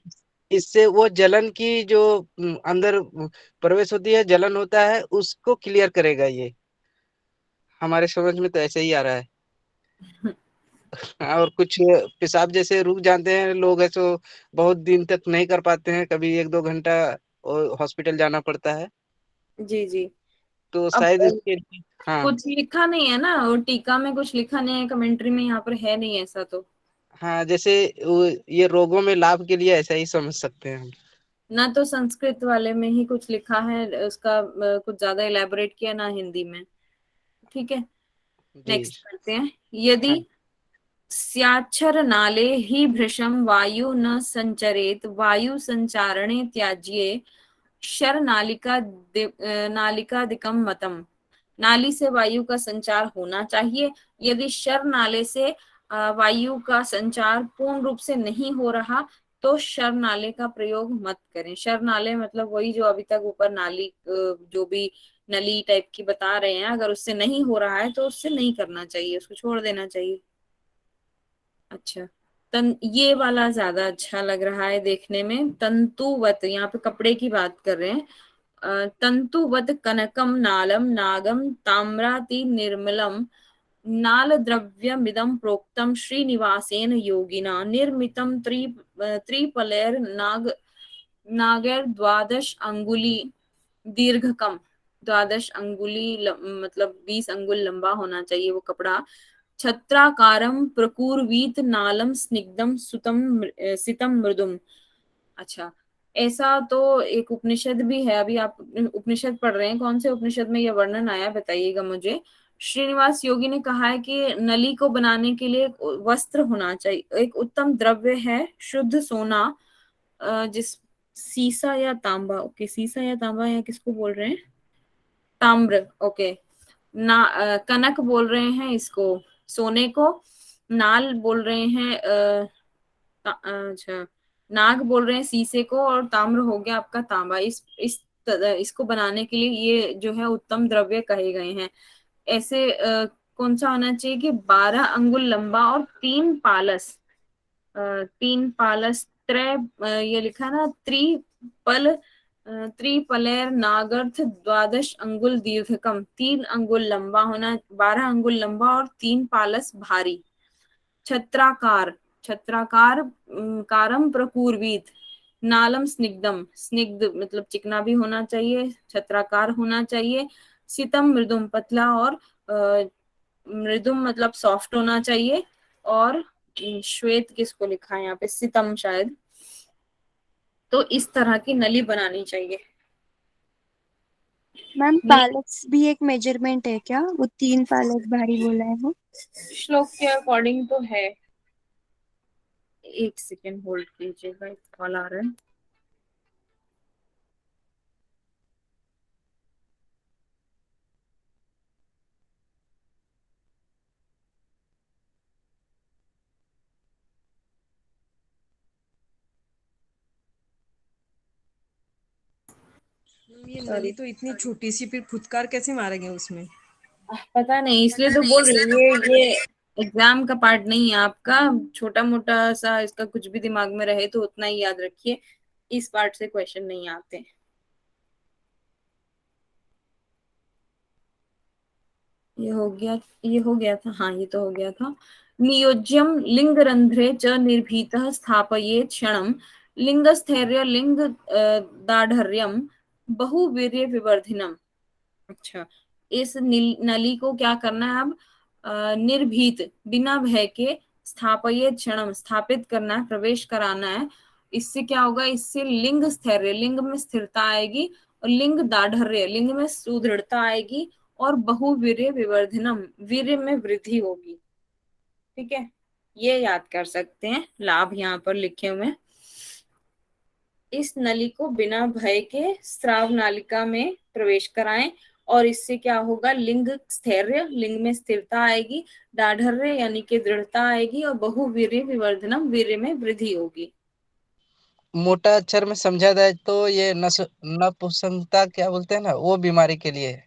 इससे वो जलन की जो अंदर प्रवेश होती है, जलन होता है, उसको क्लियर करेगा ये। हमारे समझ में तो ऐसे ही आ रहा है। हाँ, और कुछ पेशाब जैसे रुक जाते हैं लोग, ऐसे बहुत दिन तक नहीं कर पाते हैं, कभी 1-2 घंटा और हॉस्पिटल जाना पड़ता है, जी जी। तो अब शायद इसके लिए। हाँ। कुछ लिखा नहीं है ना, और टीका में कुछ लिखा नहीं है, कमेंट्री में यहाँ पर है नहीं ऐसा तो। हाँ, जैसे ये रोगों में लाभ के लिए ऐसा ही समझ सकते हैं हम। ना तो संस्कृत वाले में ही कुछ लिखा है उसका, कुछ ज्यादा इलेबोरेट किया, ना हिंदी में। ठीक है, जी। नेक्स्ट करते हैं। यदि हाँ। स्याच्छर नाले ही भृशम वायु न संचरेत वायु संचारणे त्याज्ये शर नालिकादिकम मतम। नाली से वायु का संचार होना चाहिए। यदि शर नाले से वायु का संचार पूर्ण रूप से नहीं हो रहा तो शर नाले का प्रयोग मत करें। शर नाले मतलब वही जो अभी तक ऊपर नाली, जो भी नली टाइप की बता रहे हैं, अगर उससे नहीं हो रहा है तो उससे नहीं करना चाहिए, उसको छोड़ देना चाहिए। अच्छा, ये वाला ज्यादा अच्छा लग रहा है देखने में। तंतुवत, यहाँ पे कपड़े की बात कर रहे हैं। तंतुवत कनकम नालम नागम ताम्राति निर्मलम नाल द्रव्यमिदं प्रोक्तम श्रीनिवासेन योगिना निर्मितम त्रिपलेर नागर द्वादश अंगुली दीर्घकम। 12 अंगुली मतलब 20 अंगुल लंबा होना चाहिए वो कपड़ा। छत्राकारम प्रकुर्वीत नालम स्निग्धम सुतम सितम मृदुम। अच्छा, ऐसा तो एक उपनिषद भी है। अभी आप उपनिषद पढ़ रहे हैं, कौन से उपनिषद में यह वर्णन आया बताइएगा मुझे। श्रीनिवास योगी ने कहा है कि नली को बनाने के लिए एक वस्त्र होना चाहिए, एक उत्तम द्रव्य है शुद्ध सोना, जिस सीसा या तांबा, ओके सीसा या तांबा या किसको बोल रहे हैं, ताम्र, ओके। कनक बोल रहे हैं इसको, सोने को। नाल बोल रहे हैं अच्छा, नाग बोल रहे हैं शीशे को, और ताम्र हो गया आपका तांबा। इसको बनाने के लिए ये जो है उत्तम द्रव्य कहे गए हैं। ऐसे कौन सा होना चाहिए कि 12 अंगुल लंबा और 3 पालस, 3 पालस त्रय, ये लिखा है ना, त्रिपलेर नागर्थ 12 अंगुल दीर्घकम। 3 अंगुल लंबा होना, 12 अंगुल लंबा और 3 पालस भारी। छत्राकार, छत्राकार कारम प्रपूर्वीत नालम स्निग्धम, स्निग्ध मतलब चिकना भी होना चाहिए, छत्राकार होना चाहिए। सितम मृदुम, पतला और मृदुम मतलब सॉफ्ट होना चाहिए। और श्वेत किसको लिखा है यहाँ पे, सितम शायद। तो इस तरह की नली बनानी चाहिए। मैम पालक्स भी एक मेजरमेंट है क्या? वो 3 पालक भारी बोला है वो। श्लोक के अकॉर्डिंग तो है। एक सेकेंड होल्ड कीजिएगा, कॉल आ रहा है। ये सॉरी, नली तो इतनी छोटी सी, फिर फुटकार कैसे मारेंगे उसमें? पता नहीं, इसलिए तो बोल रही हूँ ये एग्जाम का पार्ट नहीं है आपका। छोटा मोटा सा इसका कुछ भी दिमाग में रहे तो उतना ही याद रखिए, इस पार्ट से क्वेश्चन नहीं आते। ये हो गया था, हाँ ये तो हो गया था। नियोज्यम लिंगरंध्रे च निर्भीतः स्थापयेत् क्षणम लिंगस्थैर्य लिंग दाढ़र्यम बहुवीर्य विवर्धिनम। अच्छा, इस नली को क्या करना है अब? निर्भीत, बिना भय के, स्थापयेत् क्षणम, स्थापित करना है, प्रवेश कराना है। इससे क्या होगा? इससे लिंग स्थैर्य, लिंग में स्थिरता आएगी, और लिंग दाढ़र्य, लिंग में सुदृढ़ता आएगी, और बहुवीर्य विवर्धनम, वीर्य में वृद्धि होगी। ठीक है, ये याद कर सकते हैं, लाभ यहाँ पर लिखे हुए हैं। इस नली को बिना भय के स्राव नालिका में प्रवेश कराएं, और इससे क्या होगा? लिंग स्थैर्य, लिंग में स्थिरता आएगी, दाढ़र्य यानी कि दृढ़ता आएगी, और बहुवीर्य विवर्धनम, वीर्य में वृद्धि होगी। मोटा अक्षर में समझा जाए तो ये नपुंसकता क्या बोलते हैं ना, वो बीमारी के लिए है।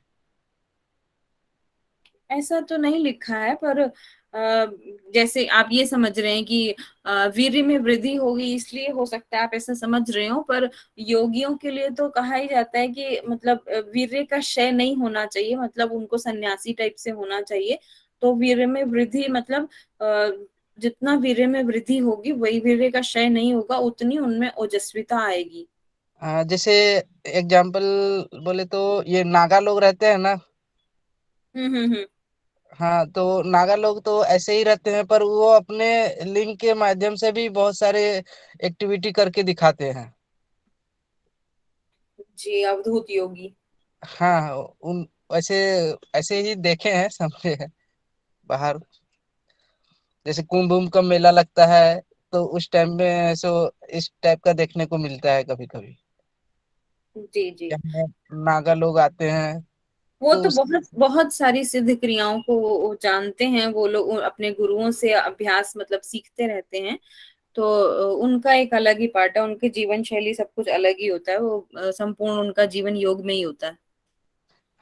ऐसा तो नहीं लिखा है, पर जैसे आप ये समझ रहे हैं कि वीर्य में वृद्धि होगी, इसलिए हो सकता है आप ऐसा समझ रहे हो। पर योगियों के लिए तो कहा ही जाता है कि मतलब वीर्य का क्षय नहीं होना चाहिए, मतलब उनको सन्यासी टाइप से होना चाहिए। तो वीर्य में वृद्धि मतलब जितना वीर्य में वृद्धि होगी वही वीर्य का क्षय नहीं होगा, उतनी उनमें ओजस्विता आएगी। जैसे एग्जाम्पल बोले तो ये नागा लोग रहते हैं ना। हम्म। हाँ, तो नागा लोग तो ऐसे ही रहते हैं, पर वो अपने लिंग के माध्यम से भी बहुत सारे एक्टिविटी करके दिखाते हैं। जी, अवधूत योगी। हाँ, उन ऐसे ऐसे ही देखे हैं, समझे हैं बाहर। जैसे कुंभ उम्भ का मेला लगता है, तो उस टाइम में सो इस टाइप का देखने को मिलता है कभी कभी। जी जी, यहाँ नागा लोग आते हैं वो तो तो बहुत बहुत सारी सिद्ध क्रियाओं को वो जानते हैं, वो लोग अपने गुरुओं से अभ्यास मतलब सीखते रहते हैं। तो उनका एक अलग ही पार्ट है, उनकी जीवन शैली सब कुछ अलग ही होता है, वो संपूर्ण उनका जीवन योग में ही होता है।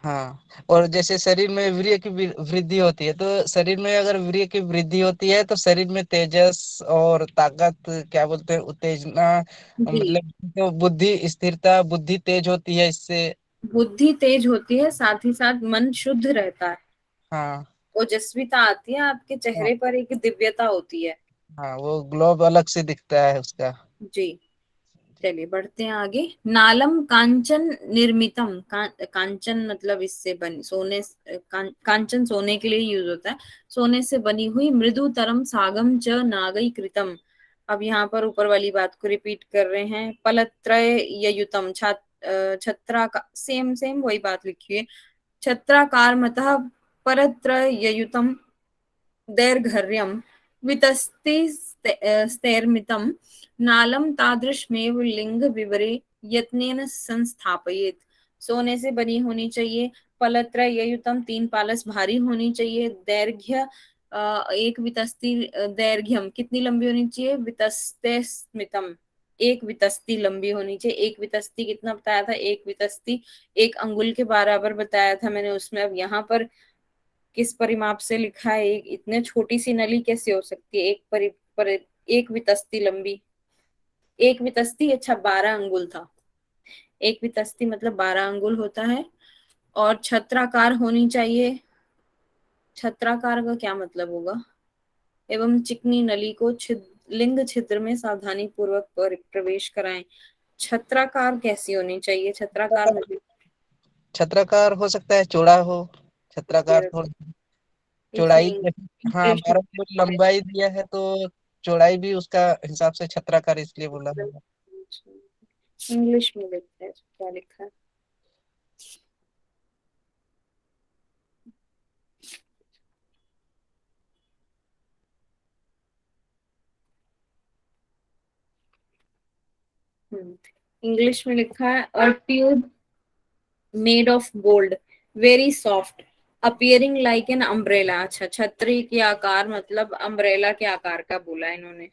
हाँ। और जैसे शरीर में वीर्य की वृद्धि होती है, तो शरीर में अगर वीर्य की वृद्धि होती है तो शरीर में तेजस और ताकत क्या बोलते हैं, उत्तेजना, जी, मतलब तो बुद्धि स्थिरता, बुद्धि तेज होती है इससे। बुद्धि तेज होती है, साथ ही साथ मन शुद्ध रहता है, हाँ। ओजस्विता आती है, आपके हाँ। चेहरे पर एक दिव्यता होती है। हाँ, वो ग्लोब अलग से दिखता है उसका। जी, चलिए बढ़ते हैं आगे। नालम कांचन निर्मितम, कांचन मतलब इससे बनी, सोने कांचन सोने के लिए यूज होता है। सोने से बनी हुई मृदुतरम सागम च नागई कृतम। अब यहाँ पर ऊपर वाली बात को रिपीट कर रहे हैं। पलत्रय ययुतम, छत्रा का सेम सेम वही बात लिखी है। छत्राकार मतः परत्रय ययुतम दैर्घर्यं वितस्ति स्तैर्मितं नालं तादृशमेव लिंग विवरे यत्नेन संस्थापयेत्। सोने से बनी होनी चाहिए, पलत्रययुतम, 3 पालस भारी होनी चाहिए, दैर्घ्य एक वितस्ति, दैर्घ्यम कितनी लंबी होनी चाहिए? वितस्ते स्मितम, एक वितस्ती लंबी होनी चाहिए। एक वितस्ती कितना बताया था? एक वितस्ती 1 अंगुल के बराबर बताया था मैंने उसमें। अब यहाँ पर किस परिमाप से लिखा है? एक इतने छोटी सी नली कैसे हो सकती है एक वितस्ती लंबी? एक वितस्ती, अच्छा 12 अंगुल था। एक वितस्ती मतलब 12 अंगुल होता है। और छत्राकार होनी चाहिए। छत्राकार का क्या मतलब होगा? एवं चिकनी नली को लिंग छिद्र में सावधानी पूर्वक प्रवेश कराएं। छत्राकार कैसी होनी चाहिए? छत्राकार मतलब छत्राकार हो सकता है चौड़ा हो, छत्राकार ये थोड़ा इसमें चौड़ाई। हाँ, इंग्लिश 12 फुट लंबाई दिया है तो चौड़ाई भी उसका हिसाब से छत्राकार इसलिए बोला होगा। इंग्लिश में देखते हैं क्या लिखा है। इंग्लिश में लिखा है a tube made of gold, very soft, appearing like an umbrella. अच्छा, छतरी के आकार मतलब अम्ब्रेला के आकार का बोला इन्होंने।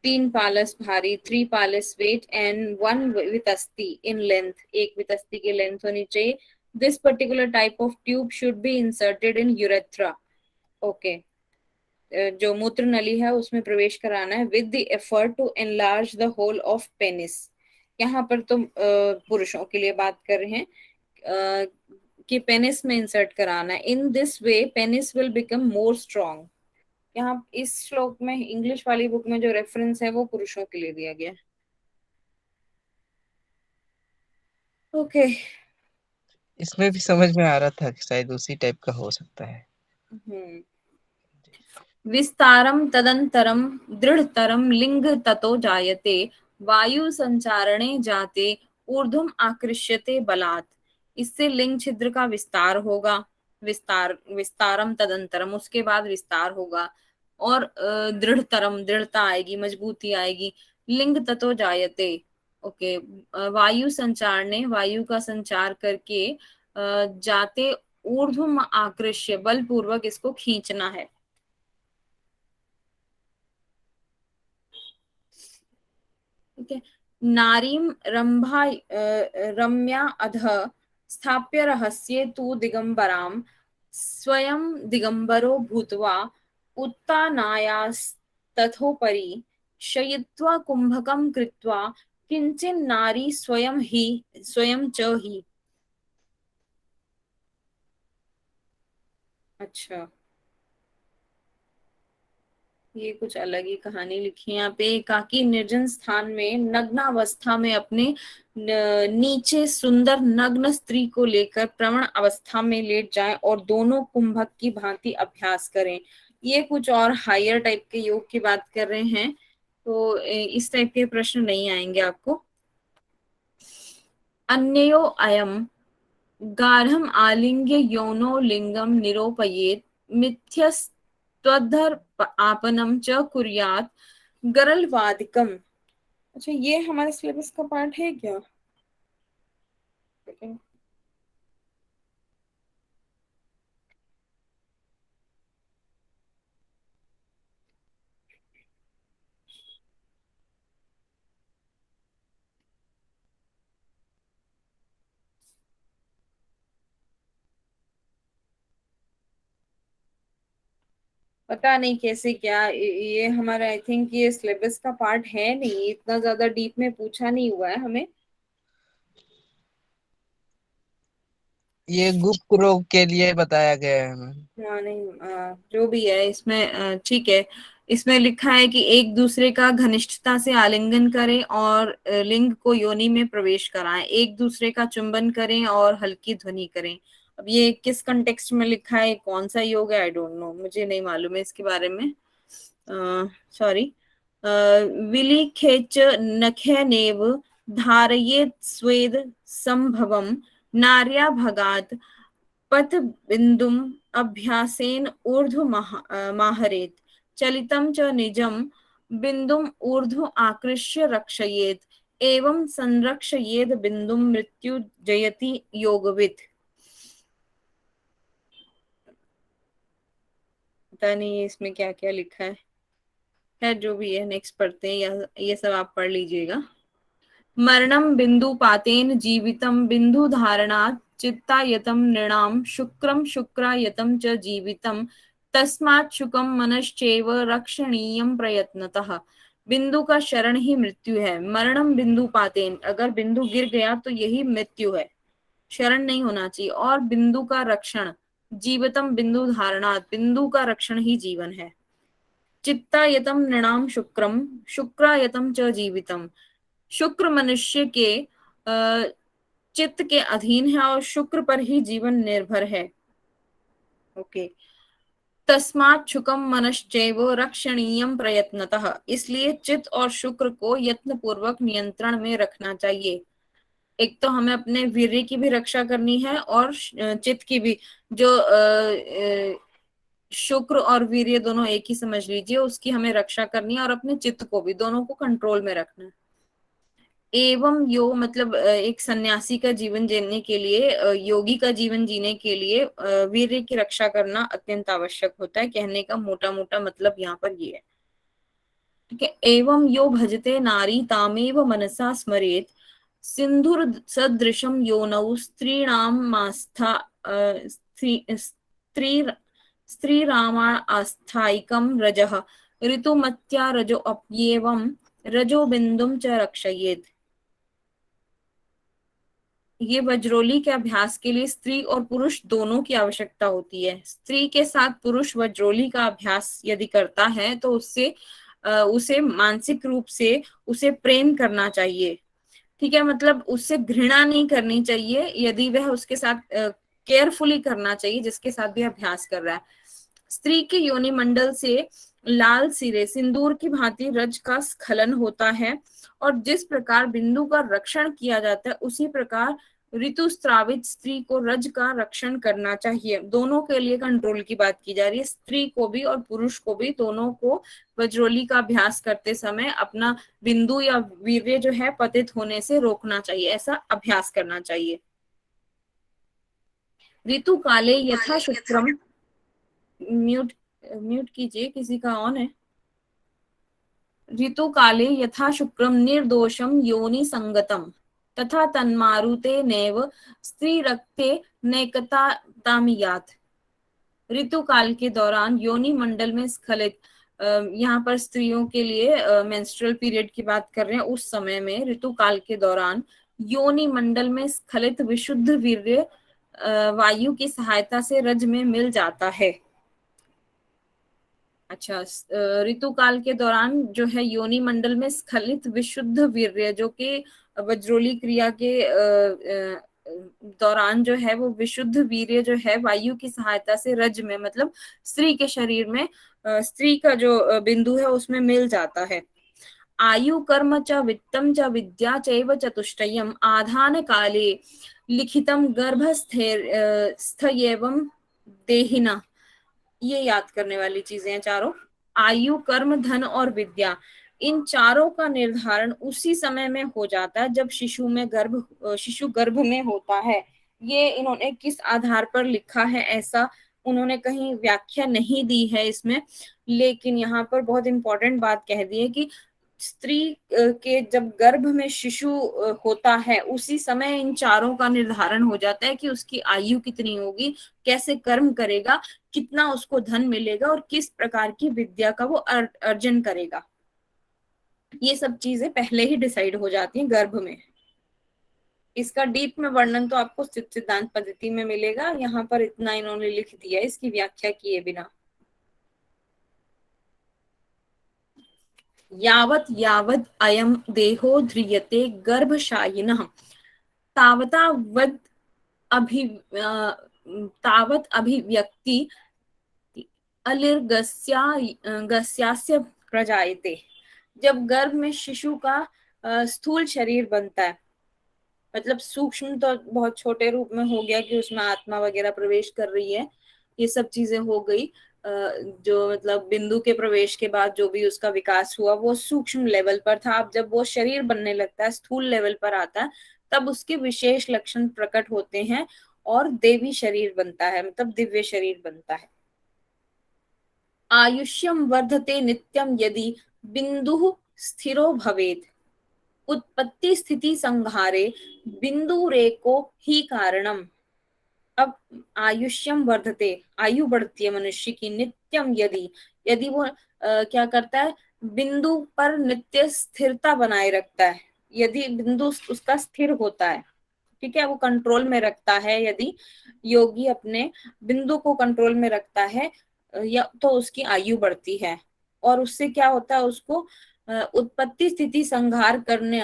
3 पालस भारी, 3 पालस वेट एंड 1 विथ अस्थि इन लेंथ, एक विथ अस्थि की लेंथ होनी चाहिए. This particular type of tube should be inserted in urethra. Okay, जो मूत्र नली है उसमें प्रवेश कराना है with the effort to enlarge the hole of penis. यहाँ पर तो पुरुषों के लिए बात कर रहे हैं कि पेनिस में इंसर्ट कराना है. In this way penis will become more strong. यहाँ इस श्लोक में इंग्लिश वाली बुक में जो रेफरेंस है वो पुरुषों के लिए दिया गया है. ओके. इसमें भी समझ में आ रहा था कि शायद उसी टाइप का हो सकता है. विस्तारम तदंतरम दृढ़तरम लिंग ततो जायते वायु संचारणे जाते ऊर्ध्वम आकृष्यते बलात्. इससे लिंग छिद्र का विस्तार होगा. विस्तारम तदंतरम, उसके बाद विस्तार होगा. और दृढ़तरम, दृढ़ता आएगी, मजबूती आएगी. लिंग ततो जायते. ओके, वायु संचारणे, वायु का संचार करके जाते ऊर्ध्वम आकृष्य, बलपूर्वक इसको खींचना है. ठीक है. नारीम रंभा रम्या अधः स्थाप्य रहस्ये तु दिगंबराम स्वयं दिगंबरो भूत्वा उत्तानायास्तथोपरि शयित्वा कुंभकं कृत्वा किंचिन नारी स्वयं च ही. अच्छा, ये कुछ अलग ही कहानी लिखी है यहाँ पे. एकाकी निर्जन स्थान में नग्नावस्था में अपने नीचे सुंदर नग्न स्त्री को लेकर प्रवण अवस्था में लेट जाएं और दोनों कुंभक की भांति अभ्यास करें. ये कुछ और हायर टाइप के योग की बात कर रहे हैं, तो इस टाइप के प्रश्न नहीं आएंगे आपको. अन्यो अयम गाढ़म आलिंग्य यौनो लिंगम निरोपयेत मिथ्यस त्वद्धर आपनम च कुर्यात गरलवादिकम. अच्छा, ये हमारे सिलेबस का पार्ट है क्या? पता नहीं कैसे क्या, ये हमारा आई थिंक ये सिलेबस का पार्ट है नहीं, इतना ज्यादा डीप में पूछा नहीं हुआ है हमें. ये गुप्त रोग के लिए बताया गया है हमें. हाँ, नहीं, जो भी है इसमें ठीक है. इसमें लिखा है कि एक दूसरे का घनिष्ठता से आलिंगन करें और लिंग को योनि में प्रवेश कराएं. एक दूसरे का चुंबन करें और हल्की ध्वनि करें. अब ये किस कंटेक्स्ट में लिखा है, कौन सा योग है, आई डोंट नो, मुझे नहीं मालूम है इसके बारे में. सॉरी. विलिखेच नखैनेव धारयेत् स्वेद संभवम नार्या भगात् पथ बिंदुम अभ्यासेन ऊर्ध्व माहरेत चलितम च निजम बिंदुम ऊर्ध्व आकृष्य रक्षयेत एवं संरक्षयेद बिंदुम मृत्यु जयति योगविद. पता नहीं इसमें क्या क्या लिखा है. खैर, जो भी है नेक्स्ट पढ़ते हैं, या ये सब आप पढ़ लीजिएगा. मरणं बिंदुपातेन जीवितं बिंदुधारणात् चित्तायतं नृणां शुक्रं शुक्रायतं च जीवितं तस्मात् शुकं मनश्चैव रक्षणीयं प्रयत्नतः. बिंदु का शरण ही मृत्यु है. मरणम बिंदुपातेन, अगर बिंदु गिर गया तो यही मृत्यु है, शरण नहीं होना चाहिए. और बिंदु का रक्षण, जीवितम बिंदु धारणात्, बिंदु का रक्षण ही जीवन है. चित्तायतम नृणाम शुक्रम शुक्रायतम च जीवितम, शुक्र मनुष्य के चित्त के अधीन है और शुक्र पर ही जीवन निर्भर है. ओके. तस्मात् शुकम मनश्चैव रक्षणीयम प्रयत्नतः, इसलिए चित्त और शुक्र को यत्न पूर्वक नियंत्रण में रखना चाहिए. एक तो हमें अपने वीर्य की भी रक्षा करनी है और चित्त की भी. जो शुक्र और वीर्य दोनों एक ही समझ लीजिए, उसकी हमें रक्षा करनी है और अपने चित्त को भी, दोनों को कंट्रोल में रखना है. एवं योग मतलब एक सन्यासी का जीवन जीने के लिए, योगी का जीवन जीने के लिए वीर्य की रक्षा करना अत्यंत आवश्यक होता है. कहने का मोटा मोटा मतलब यहाँ पर ये है. ठीक है। एवं यो भजते नारी तामेव मनसा स्मरेत, सिंधुर सदृशम योनौ स्त्रीणामास्था स्त्री स्त्रीरामा आस्थाइकं रजः, ऋतुमत्या रजो अप्येवं रजो बिंदुम च रक्षयेत्। ये वज्रोली के अभ्यास के लिए स्त्री और पुरुष दोनों की आवश्यकता होती है। स्त्री के साथ पुरुष वज्रोली का अभ्यास यदि करता है तो उसे मानसिक रूप से उसे प्रेम करना चाहिए। ठीक है, मतलब उससे घृणा नहीं करनी चाहिए, यदि वह उसके साथ केयरफुली करना चाहिए जिसके साथ भी अभ्यास कर रहा है। स्त्री के योनि मंडल से लाल सिरे सिंदूर की भांति रज का स्खलन होता है, और जिस प्रकार बिंदु का रक्षण किया जाता है उसी प्रकार ऋतुस्रावित स्त्री को रज का रक्षण करना चाहिए। दोनों के लिए कंट्रोल की बात की जा रही है, स्त्री को भी और पुरुष को भी, दोनों को वज्रोली का अभ्यास करते समय अपना बिंदु या वीर्य जो है पतित होने से रोकना चाहिए, ऐसा अभ्यास करना चाहिए। ऋतु काले यथा शुक्रम, म्यूट म्यूट कीजिए, किसी का ऑन है। ऋतु काले यथा शुक्रम निर्दोषम योनि संगतम, तथा तन्मारुते नैव स्त्री रक्ते नैकतामियात्। ऋतु काल के दौरान योनि मंडल में स्खलित, यहाँ पर स्त्रियों के लिए मेंस्ट्रुअल पीरियड की बात कर रहे हैं, उस समय में ऋतु काल के दौरान योनि मंडल में स्खलित विशुद्ध वीर्य वायु की सहायता से रज में मिल जाता है। अच्छा, ऋतु काल के दौरान जो है योनि मंडल में स्खलित विशुद्ध वीर्य, जो कि वज्रोली क्रिया के दौरान जो है वो विशुद्ध वीर्य जो है वायु की सहायता से रज में, मतलब स्त्री के शरीर में, स्त्री का जो बिंदु है उसमें मिल जाता है। आयु कर्म च वित्तम च विद्या चैव चतुष्टयम् आधान काले लिखितम गर्भस्थैर्यं देहिना। ये याद करने वाली चीजें हैं चारों। आयु, कर्म, धन और विद्या, इन चारों का निर्धारण उसी समय में हो जाता है जब शिशु गर्भ में होता है। ये इन्होंने किस आधार पर लिखा है ऐसा उन्होंने कहीं व्याख्या नहीं दी है इसमें, लेकिन यहाँ पर बहुत इंपॉर्टेंट बात कह दी है कि स्त्री के जब गर्भ में शिशु होता है उसी समय इन चारों का निर्धारण हो जाता है कि उसकी आयु कितनी होगी, कैसे कर्म करेगा, कितना उसको धन मिलेगा और किस प्रकार की विद्या का वो अर्जन करेगा। ये सब चीजें पहले ही डिसाइड हो जाती हैं गर्भ में। इसका डीप में वर्णन तो आपको सिद्धांत पद्धति में मिलेगा, यहाँ पर इतना इन्होंने लिख दिया है इसकी व्याख्या किए बिना। यावत् यावद् अयं देहो ध्रियते गर्भशायिनः तावत् अभिव्यक्ति अलिर्गस्यास्य प्रजायते। जब गर्भ में शिशु का स्थूल शरीर बनता है, मतलब सूक्ष्म तो बहुत छोटे रूप में हो गया कि उसमें आत्मा वगैरह प्रवेश कर रही है, ये सब चीजें हो गई, जो मतलब बिंदु के प्रवेश के बाद जो भी उसका विकास हुआ वो सूक्ष्म लेवल पर था। अब जब वो शरीर बनने लगता है, स्थूल लेवल पर आता है, तब उसके विशेष लक्षण प्रकट होते हैं और देवी शरीर बनता है, मतलब दिव्य शरीर बनता है। आयुष्यम वर्धते नित्यम यदि बिंदु स्थिरो भवेत्, उत्पत्ति स्थिति संहारे बिंदुरेको ही कारणम। अब आयुष्यम वर्धते, आयु बढ़ती है मनुष्य की, नित्यम यदि वो क्या करता है, बिंदु पर नित्य स्थिरता बनाए रखता है, यदि बिंदु उसका स्थिर होता है, ठीक है, वो कंट्रोल में रखता है, यदि योगी अपने बिंदु को कंट्रोल में रखता है या तो उसकी आयु बढ़ती है। और उससे क्या होता है, उसको उत्पत्ति स्थिति संहार करने,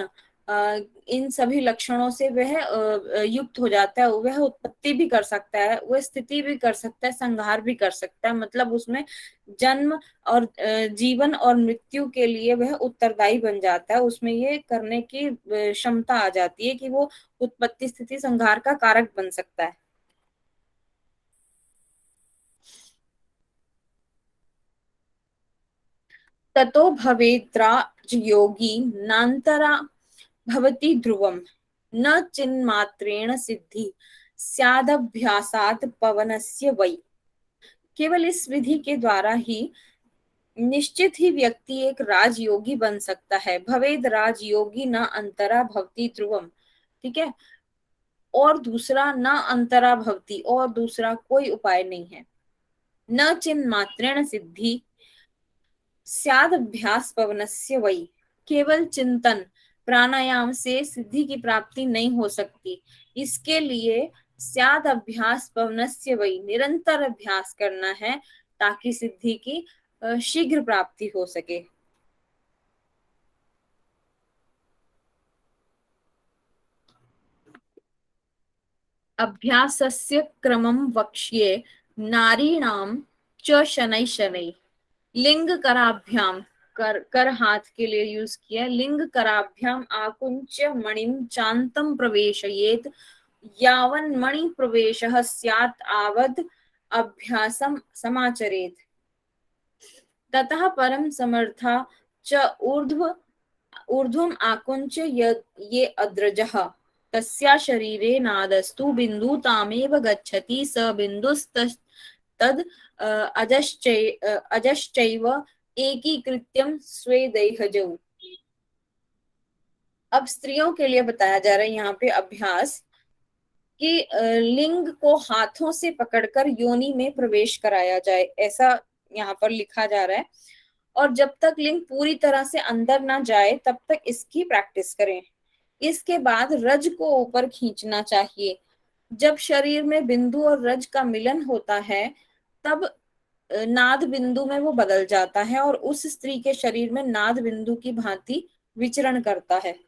इन सभी लक्षणों से वह युक्त हो जाता है। वह उत्पत्ति भी कर सकता है, वह स्थिति भी कर सकता है, संहार भी कर सकता है, मतलब उसमें जन्म और जीवन और मृत्यु के लिए वह उत्तरदायी बन जाता है। उसमें ये करने की क्षमता आ जाती है कि वो उत्पत्ति स्थिति संहार का कारक बन सकता है। ततो भवेद्राज योगी नान्तरा भवति ध्रुवम, न चिन्मात्रेण सिद्धि स्यादभ्यासात् पवनस्य वै। केवल इस विधि के द्वारा ही निश्चित ही व्यक्ति एक राजयोगी बन सकता है। भवेद राजयोगी न अंतरा भवति ध्रुवम, ठीक है। और दूसरा न अंतरा भवति, और दूसरा कोई उपाय नहीं है। न चिन्ह मात्रेण सिद्धि स्याद अभ्यास पवनस्य वै, केवल चिंतन प्राणायाम से सिद्धि की प्राप्ति नहीं हो सकती, इसके लिए स्याद अभ्यास पवनस्य वै, निरंतर अभ्यास करना है ताकि सिद्धि की शीघ्र प्राप्ति हो सके। अभ्यासस्य क्रमं वक्ष्ये नारीणां च शनै शनै। लिंग कराभ्याम, कर हाथ के लिए यूज किया। लिंग कराभ्याम आकुंच्य मणिं चान्तं प्रवेशयेत्, यावन् मणि प्रवेशः स्यात् आवद् अभ्यासं समाचरेत्। ततः परम समर्था च ऊर्ध्वम् आकुंच्य ये अद्रजः, तस्या शरीरे नादस्तु बिन्दुतामेव गच्छति, स बिन्दुस्तद् अजश्चैव एकीकृत्यं स्वे देहजौ। अब स्त्रियों के लिए बताया जा रहा है यहाँ पे अभ्यास कि लिंग को हाथों से पकड़कर योनि में प्रवेश कराया जाए, ऐसा यहाँ पर लिखा जा रहा है। और जब तक लिंग पूरी तरह से अंदर ना जाए तब तक इसकी प्रैक्टिस करें। इसके बाद रज को ऊपर खींचना चाहिए। जब शरीर में बिंदु और रज का मिलन होता है तब नाद बिंदु में वो बदल जाता है और उस स्त्री के शरीर में नाद बिंदु की भांति विचरण करता है।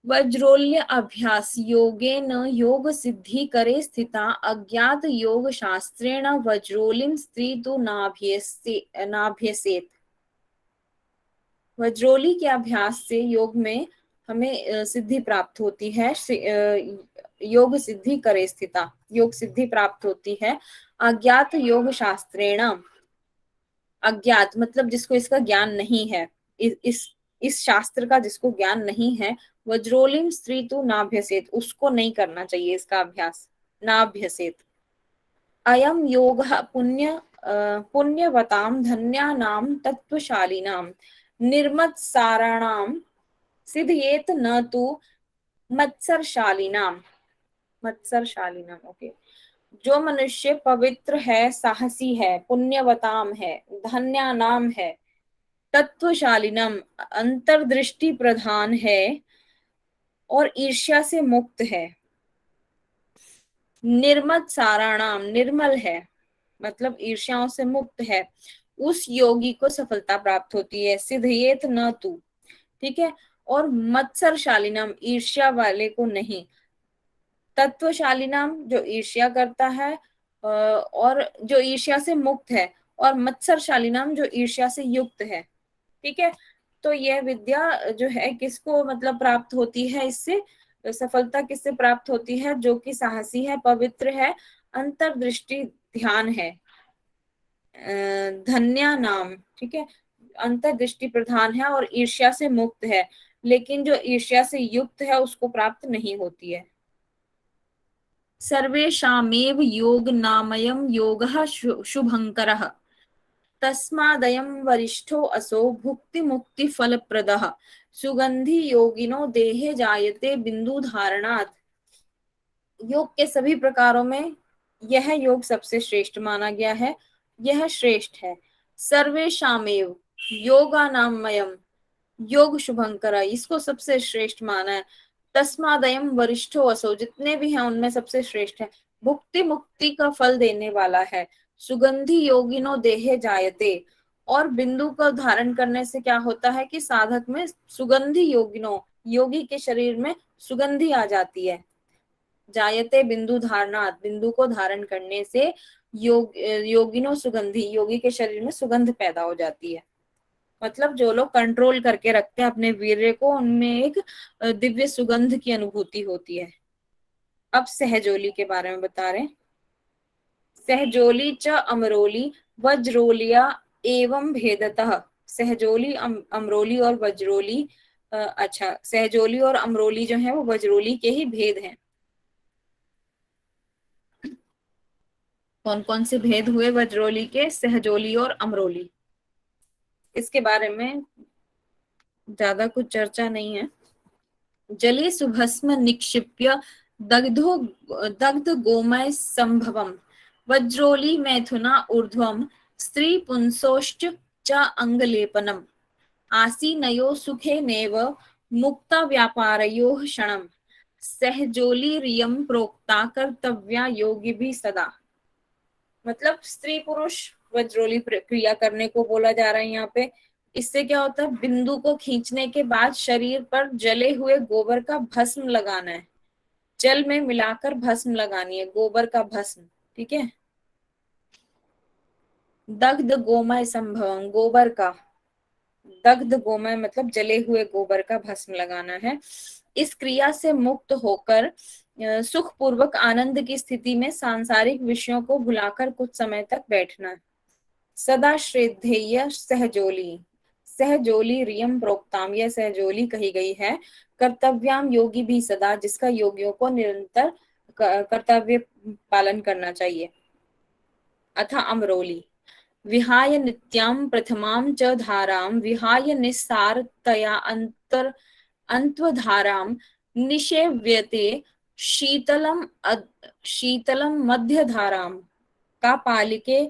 वज्रोल्य अभ्यास योगेन योग सिद्धि करे स्थिता, अज्ञात योग शास्त्रेण वज्रोलिम स्त्री तो नाभ्यसेत। वज्रोली के अभ्यास से योग में हमें सिद्धि प्राप्त होती है। योग सिद्धि करे स्थिता, योग सिद्धि प्राप्त होती है। अज्ञात योग शास्त्रेण, अज्ञात मतलब जिसको इसका ज्ञान नहीं है, इस शास्त्र का जिसको ज्ञान नहीं है। वज्रोलिम स्त्री तो नाभ्यसेत, उसको नहीं करना चाहिए इसका अभ्यास, नाभ्यसेत। अयम योग पुण्यवताम धन्यानाम तत्वशालिनाम निर्मत्साराणाम सिद्धयेत न तो मत्सरशालिनाम। मत्सरशालिनाम, ओके। जो मनुष्य पवित्र है, साहसी है, पुण्यवताम है, धन्यानाम है, तत्वशालिनम अंतर्दृष्टि प्रधान है और ईर्ष्या से मुक्त है, निर्मत साराणाम निर्मल है मतलब ईर्ष्याओं से मुक्त है, उस योगी को सफलता प्राप्त होती है। सिद्धयेत न तू, ठीक है। और मत्सरशालिनम ईर्ष्या वाले को नहीं। तत्वशालिनाम जो ईर्ष्या करता है और जो ईर्ष्या से मुक्त है, और मत्सरशालिनाम जो ईर्ष्या से युक्त है, ठीक है। तो यह विद्या जो है किसको मतलब प्राप्त होती है, इससे सफलता किससे प्राप्त होती है? जो कि साहसी है, पवित्र है, अंतर्दृष्टि ध्यान है, धन्या नाम, ठीक है, अंतर्दृष्टि प्रधान है और ईर्ष्या से मुक्त है। लेकिन जो ईर्ष्या से युक्त है उसको प्राप्त नहीं होती है। सर्वेषामेव योग नामयम योगः शुभंकरः, तस्मादयं वरिष्ठो असो भुक्ति मुक्ति फलप्रदः, सुगंधि योगिनो देहे जायते बिंदु धारणात्। योग के सभी प्रकारों में यह योग सबसे श्रेष्ठ माना गया है, यह श्रेष्ठ है। सर्वेषामेव योगानामयम, योग शुभंकर, इसको सबसे श्रेष्ठ माना है। तस्मादयम वरिष्ठो असो, जितने भी हैं उनमें सबसे श्रेष्ठ है। भुक्ति मुक्ति का फल देने वाला है। सुगंधि योगिनो देहे जायते, और बिंदु को धारण करने से क्या होता है कि साधक में सुगंधि योगिनो, योगी के शरीर में सुगंधि आ जाती है। जायते बिंदु धारणात्, बिंदु को धारण करने से योगिनो सुगंधि, योगी के शरीर में सुगंध पैदा हो जाती है। मतलब जो लोग कंट्रोल करके रखते हैं अपने वीर्य को, उनमें एक दिव्य सुगंध की अनुभूति होती है। अब सहजोली के बारे में बता रहे हैं। सहजोली च अमरोली वज्रोलिया एवं भेदतः। सहजोली अमरोली और वज्रोली, अच्छा, सहजोली और अमरोली जो है वो वज्रोली के ही भेद हैं। कौन कौन से भेद हुए वज्रोली के, सहजोली और अमरोली। इसके बारे में ज्यादा कुछ चर्चा नहीं है। जले सुभस्म निक्षिप्य दग्धो दग्ध गोमय संभवम वज्रोली मैथुना ऊर्ध्वम स्त्री पुंसोश्च च अंगलेपनम आसीनयो सुखे नेव मुक्ता व्यापारयोः क्षणम सहजोली रियम प्रोक्ता कर्तव्या योगी भी सदा। मतलब स्त्री पुरुष वज्रोली क्रिया करने को बोला जा रहा है यहाँ पे। इससे क्या होता है, बिंदु को खींचने के बाद शरीर पर जले हुए गोबर का भस्म लगाना है, जल में मिलाकर भस्म लगानी है, गोबर का भस्म, ठीक है। दग्ध गोमय संभवम, गोबर का, दग्ध गोमय मतलब जले हुए गोबर का भस्म लगाना है। इस क्रिया से मुक्त होकर सुख पूर्वक आनंद की स्थिति में सांसारिक विषयों को भुलाकर कुछ समय तक बैठना है। सदा श्रद्धेय सहजोली, सहजोली रियम प्रोक्ताम, यह सहजोली कही गई है। कर्तव्याम योगी भी सदा, जिसका योगियों को निरंतर कर्तव्य पालन करना चाहिए। अथ अमरोली विहाय नित्यां प्रथमां च धारां विहाय निस्सारतया अन्त्वधारां निषेव्यते शीतलम मध्यधारां कापालिके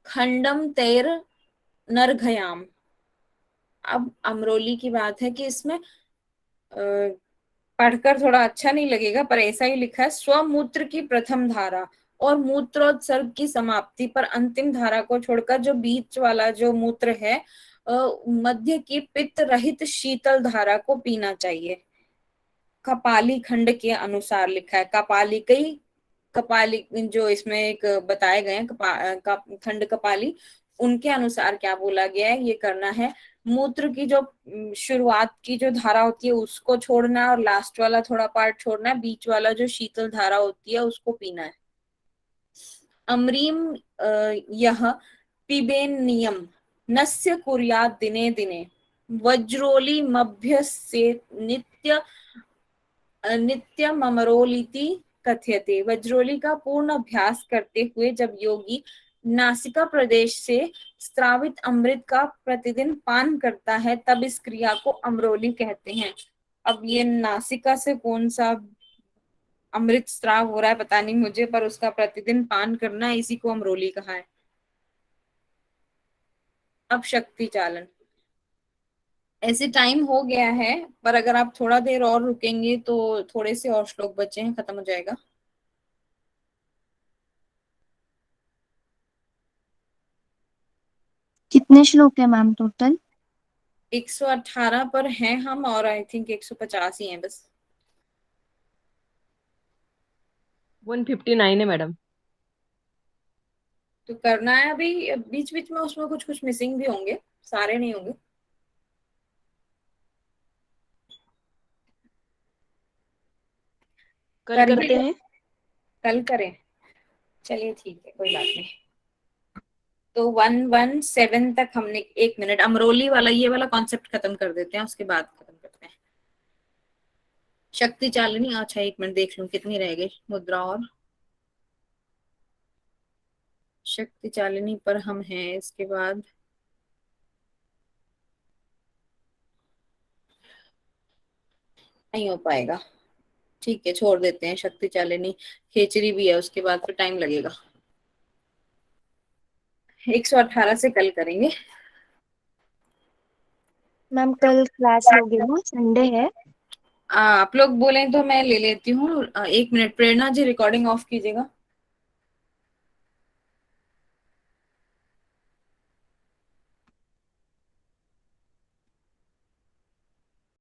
खंडम तैर नरघयाम। अब अमरोली की बात है कि इसमें पढ़कर थोड़ा अच्छा नहीं लगेगा, पर ऐसा ही लिखा है। स्वमूत्र की प्रथम धारा और मूत्रोत्सर्ग की समाप्ति पर अंतिम धारा को छोड़कर जो बीच वाला जो मूत्र है, मध्य की पित्त रहित शीतल धारा को पीना चाहिए। कपाली खंड के अनुसार लिखा है। कपाली जो इसमें एक बताए गए हैं खंड कपाली, उनके अनुसार क्या बोला गया है, ये करना है। मूत्र की जो शुरुआत की जो धारा होती है उसको छोड़ना है और लास्ट वाला थोड़ा पार्ट छोड़ना है, बीच वाला जो शीतल धारा होती है उसको पीना है। अम्रीम यह पिबेन नियम नस्य कुर्यात् दिने दिने वज्रोली मभ्य से नित्यमरोलिति कथ्यते। वज्रोली का पूर्ण अभ्यास करते हुए जब योगी नासिका प्रदेश से स्त्रावित अमृत का प्रतिदिन पान करता है तब इस क्रिया को अमरोली कहते हैं। अब ये नासिका से कौन सा अमृत स्त्राव हो रहा है पता नहीं मुझे, पर उसका प्रतिदिन पान करना है, इसी को अमरोली कहा है। अब शक्ति चालन, ऐसे टाइम हो गया है, पर अगर आप थोड़ा देर और रुकेंगे तो थोड़े से और श्लोक बचे हैं, खत्म हो जाएगा। कितने श्लोक है मैम टोटल? 118 पर हैं हम, और आई थिंक 150 ही हैं बस। 159 है मैडम। तो करना है अभी, बीच बीच में उसमें कुछ कुछ मिसिंग भी होंगे, सारे नहीं होंगे। कल करते हैं, कल करें, चलिए ठीक है, कोई बात नहीं। तो 117 तक हमने, 1 मिनट, अमरोली वाला ये वाला कॉन्सेप्ट खत्म कर देते हैं, उसके बाद खत्म करते हैं शक्ति चालिनी। अच्छा 1 मिनट देख लूं कितनी रह गई मुद्रा, और शक्ति चालिनी पर हम हैं, इसके बाद नहीं हो पाएगा, ठीक है छोड़ देते हैं। शक्ति चालिनी खेचरी भी है, उसके बाद फिर टाइम लगेगा। 118 से कल करेंगे। मैम कल क्लास लोगे ना, संडे है? आप लोग बोलें तो मैं ले लेती हूँ। 1 minute, Prerna ji recording off कीजिएगा।